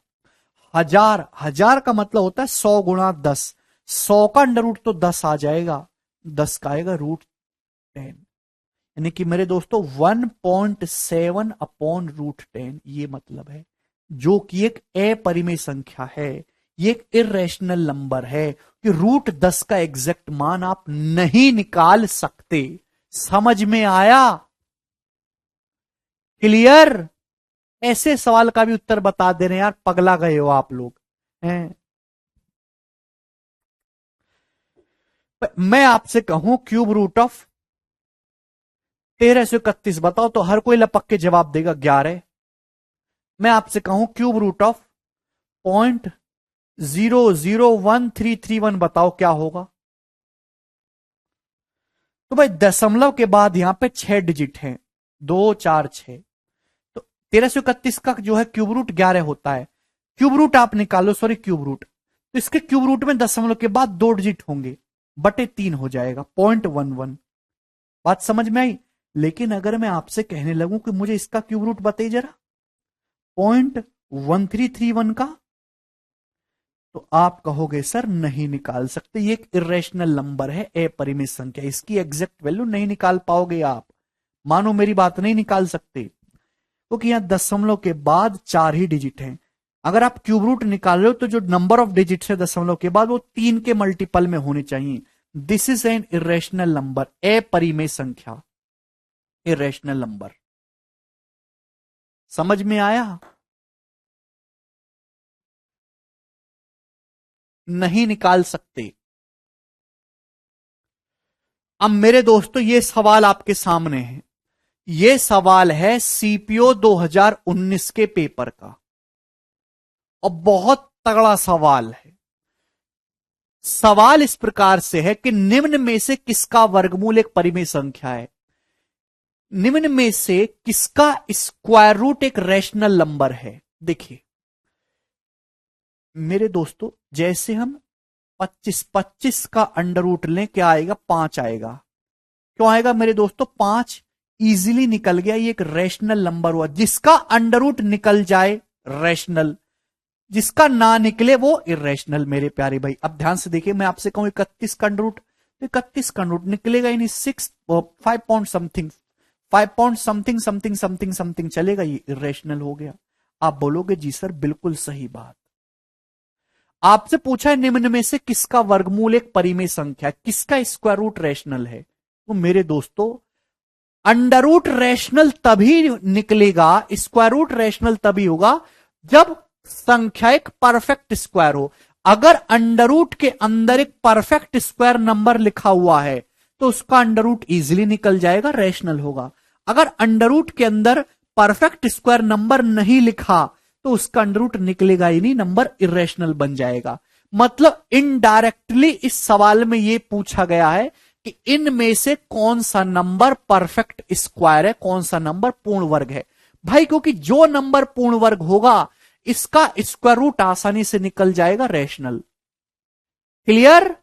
1000, 1000 का मतलब होता है 100 गुणा 10, 100 का अंडर रूट तो 10 आ जाएगा, 10 का आएगा रूट 10। यानी कि मेरे दोस्तों 1.7 अपॉन रूट 10, ये मतलब है, जो कि एक अपरिमेय संख्या है, ये एक इरेशनल नंबर है कि रूट 10 का एग्जैक्ट मान आप नहीं निकाल सकते। समझ में आया? क्लियर? ऐसे सवाल का भी उत्तर बता दे रहे हैं यार, पगला गए हो आप लोग हैं। मैं आपसे कहूं क्यूब रूट ऑफ 1331 बताओ तो हर कोई लपक के जवाब देगा 11। मैं आपसे कहूं क्यूब रूट ऑफ 0.001331 बताओ क्या होगा? तो भाई दशमलव के बाद यहां पे 6 डिजिट हैं, 2 4 6, तो 1331 का जो है क्यूब रूट 11 होता है। क्यूब रूट आप निकालो, सॉरी क्यूब रूट, तो इसके क्यूब रूट में दशमलव के बाद 2 डिजिट होंगे, बटे 3 हो जाएगा 0.11। बात समझ में आई? लेकिन अगर मैं आपसे कहने लगूं कि मुझे इसका क्यूब रूट बताइए जरा, 0.1331 का, तो आप कहोगे सर नहीं निकाल सकते, ये एक इरेशनल नंबर है, अपरिमित संख्या, इसकी एग्जैक्ट वैल्यू नहीं निकाल पाओगे आप। मानो मेरी बात, नहीं निकाल सकते, क्योंकि यहां दशमलव के बाद 4 ही डिजिट हैं। अगर आप क्यूब रूट निकाल रहे हो तो जो नंबर ऑफ डिजिट है दशमलव के बाद वो 3 के मल्टीपल में होने चाहिए। This is an irrational number, अपरिमेय संख्या, इरेशनल नंबर। समझ में आया? नहीं निकाल सकते। अब मेरे दोस्तों ये सवाल आपके सामने है, ये सवाल है सीपीओ 2019 के पेपर का, और बहुत तगड़ा सवाल है। सवाल इस प्रकार से है कि निम्न में से किसका वर्गमूल एक परिमेय संख्या है? निम्न में से किसका स्क्वायर रूट एक रैशनल नंबर है? देखिए मेरे दोस्तों, जैसे हम 25 का अंडर रूट लें, क्या आएगा? 5 आएगा। क्यों आएगा मेरे दोस्तों? 5 इजीली निकल गया, ये एक रैशनल नंबर हुआ। जिसका अंडर रूट निकल जाए रैशनल, जिसका ना निकले वो इरेशनल। मेरे प्यारे भाई अब ध्यान से देखिए, मैं आपसे कहूं 31 का अंडर रूट, तो 31 का अंडर रूट निकलेगा ही नहीं, 5 point something, 5 point something something something something चलेगा, ये इरेशनल हो गया। आप बोलोगे जी सर बिल्कुल सही बात। आपसे पूछा है निम्न में से किसका वर्गमूल एक परिमेय संख्या, किसका स्क्वायर रूट रैशनल है? तो मेरे दोस्तों अंडर रूट रैशनल तभी निकलेगा, स्क्वायर रूट रैशनल तभी होगा जब संख्या एक परफेक्ट स्क्वायर हो। अगर अंडर रूट के अंदर एक परफेक्ट स्क्वायर नंबर लिखा हुआ है तो उसका अंडर रूट इजिली निकल जाएगा, रैशनल होगा। अगर अंडर रूट के अंदर परफेक्ट स्क्वायर नंबर नहीं लिखा तो उसका अंडर रूट निकलेगा ही नहीं, नंबर इरेशनल बन जाएगा। मतलब इनडायरेक्टली इस सवाल में यह पूछा गया है कि इनमें से कौन सा नंबर परफेक्ट स्क्वायर है, कौन सा नंबर पूर्ण वर्ग है। भाई क्योंकि जो नंबर पूर्ण वर्ग होगा इसका स्क्वायर रूट आसानी से निकल जाएगा, रैशनल। क्लियर?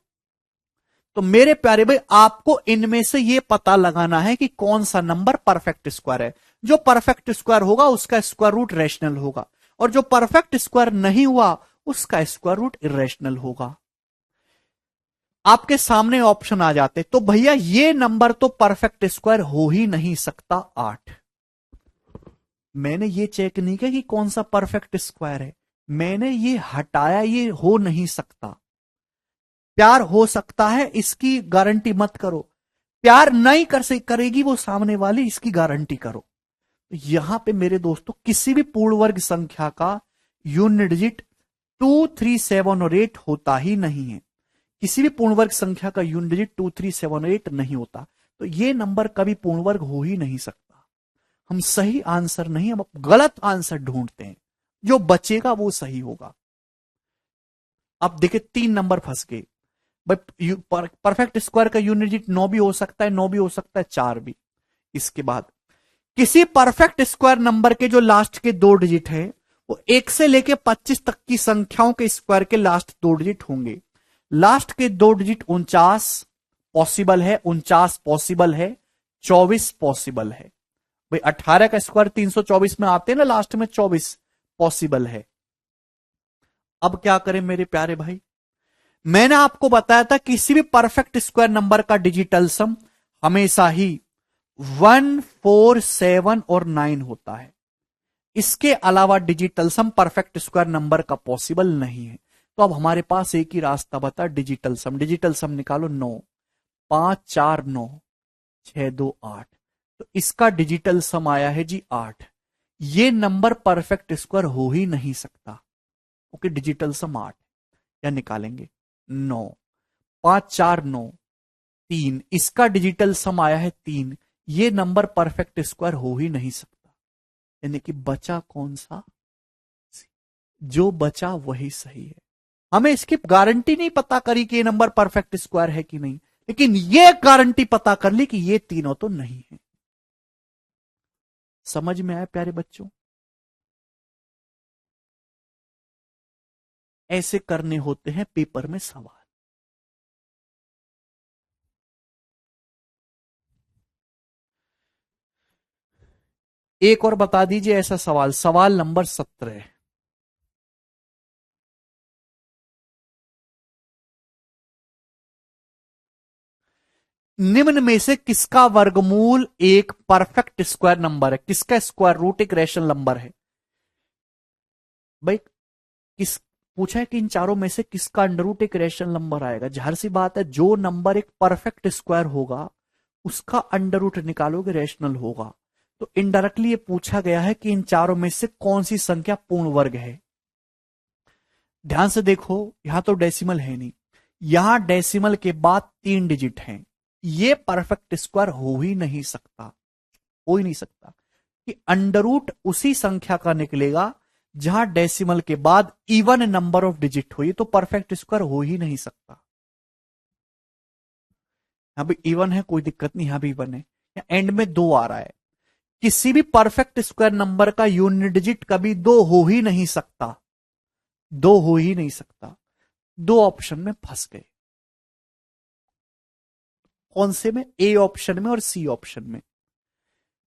तो मेरे प्यारे भाई आपको इनमें से यह पता लगाना है कि कौन सा नंबर परफेक्ट स्क्वायर है। जो परफेक्ट स्क्वायर होगा उसका स्क्वायर रूट रैशनल होगा, और जो परफेक्ट स्क्वायर नहीं हुआ उसका स्क्वायर रूट इरेशनल होगा। आपके सामने ऑप्शन आ जाते तो भैया ये नंबर तो परफेक्ट स्क्वायर हो ही नहीं सकता 8। मैंने ये चेक नहीं किया कि कौन सा परफेक्ट स्क्वायर है, मैंने ये हटाया, ये हो नहीं सकता। प्यार हो सकता है इसकी गारंटी मत करो, प्यार नहीं करेगी वो सामने वाली, इसकी गारंटी करो। यहां पे मेरे दोस्तों किसी भी पूर्ण वर्ग संख्या का यूनिट डिजिट 2, 3, 7 और 8 होता ही नहीं है। किसी भी पूर्ण वर्ग संख्या का यूनिट डिजिट 2, 3, 7 और 8 नहीं होता, तो ये नंबर कभी पूर्ण वर्ग हो ही नहीं सकता। हम सही आंसर नहीं, हम गलत आंसर ढूंढते हैं, जो बचेगा वो सही होगा। अब देखिए 3 नंबर फंस गए भाई। परफेक्ट स्क्वायर का यूनिट डिजिट 9 भी हो सकता है, 9 भी हो सकता है, 4 भी। इसके बाद किसी परफेक्ट स्क्वायर नंबर के जो लास्ट के 2 डिजिट है वो 1 से लेके 25 तक की संख्याओं के स्क्वायर के लास्ट 2 डिजिट होंगे। लास्ट के 2 डिजिट 49 पॉसिबल है, 49 पॉसिबल है, 24 पॉसिबल है। भाई 18 का स्क्वायर 324 में आते हैं ना, लास्ट में 24 पॉसिबल है। अब क्या करें मेरे प्यारे भाई? मैंने आपको बताया था किसी भी परफेक्ट स्क्वायर नंबर का डिजिटल सम हमेशा ही 1 4 7 और 9 होता है। इसके अलावा डिजिटल सम परफेक्ट स्क्वायर नंबर का पॉसिबल नहीं है। तो अब हमारे पास एक ही रास्ता बता, डिजिटल सम। डिजिटल सम निकालो। 9 5 4 9 6 2 8। तो इसका डिजिटल सम आया है जी 8। ये नंबर परफेक्ट स्क्वायर हो ही नहीं सकता। ओके, डिजिटल सम 8 या निकालेंगे। 9 5 4 9 3, इसका डिजिटल सम आया है 3। ये नंबर परफेक्ट स्क्वायर हो ही नहीं सकता। यानी कि बचा कौन सा? जो बचा वही सही है। हमें इसकी गारंटी नहीं पता करी कि ये नंबर परफेक्ट स्क्वायर है कि नहीं, लेकिन ये गारंटी पता कर ली कि ये तीनों तो नहीं है। समझ में आया प्यारे बच्चों? ऐसे करने होते हैं पेपर में सवाल। एक और बता दीजिए ऐसा सवाल, सवाल नंबर 17। निम्न में से किसका वर्गमूल एक परफेक्ट स्क्वायर नंबर है? किसका स्क्वायर रूट एक रैशनल नंबर है? भाई किस पूछा है कि इन चारों में से किसका अंडर रूट एक रैशनल नंबर आएगा? जाहिर सी बात है, जो नंबर एक परफेक्ट स्क्वायर होगा उसका अंडर रूट निकालोगे रैशनल होगा। तो इनडायरेक्टली ये पूछा गया है कि इन चारों में से कौन सी संख्या पूर्ण वर्ग है। ध्यान से देखो, यहां तो डेसिमल है नहीं, यहां डेसिमल के बाद 3 डिजिट हैं। ये परफेक्ट स्क्वायर हो ही नहीं सकता। हो ही नहीं सकता कि अंडर रूट उसी संख्या का निकलेगा जहां डेसिमल के बाद इवन नंबर ऑफ डिजिट हो। ये तो परफेक्ट स्क्वायर हो ही नहीं सकता। यहां भी इवन है, कोई दिक्कत नहीं, यहां भी इवन है, एंड में 2 आ रहा है। किसी भी परफेक्ट स्क्वायर नंबर का यूनिट डिजिट कभी 2 हो ही नहीं सकता। 2 हो ही नहीं सकता। 2 ऑप्शन में फंस गए। कौन से में? ए ऑप्शन में और सी ऑप्शन में।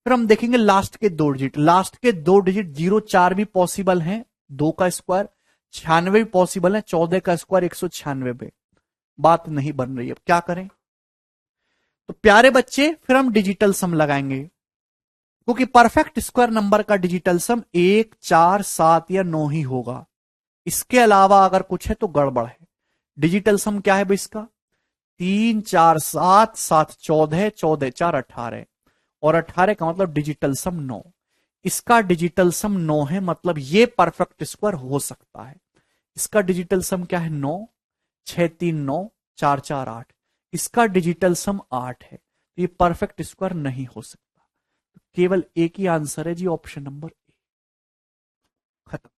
फिर हम देखेंगे लास्ट के 2 डिजिट। लास्ट के 2 डिजिट 0 4 भी पॉसिबल हैं, 2 का स्क्वायर। 96 भी पॉसिबल है, 14 का स्क्वायर 196 पे। बात नहीं बन रही, अब क्या करें? तो प्यारे बच्चे फिर हम डिजिटल सम लगाएंगे, क्योंकि परफेक्ट स्क्वायर नंबर का डिजिटल सम 1 4 7 या 9 ही होगा। इसके अलावा अगर कुछ है तो गड़बड़ है। डिजिटल सम क्या है भाई इसका? 3 4 7 7 14, 14 4 18, और 18 का मतलब डिजिटल सम 9। इसका डिजिटल सम 9 है, मतलब ये परफेक्ट स्क्वायर हो सकता है। इसका डिजिटल सम क्या है? 9 6 3 9 4 4 8। इसका डिजिटल सम 8 है, तो ये परफेक्ट स्क्वायर नहीं हो सकता। तो केवल एक ही आंसर है जी, ऑप्शन नंबर ए। खत्म।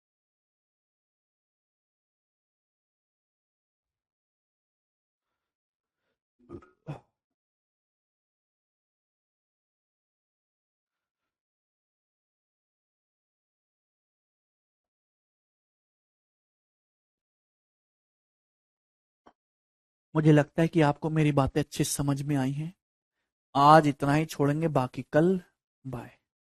मुझे लगता है कि आपको मेरी बातें अच्छी समझ में आई हैं। आज इतना ही छोड़ेंगे, बाकी कल। बाय।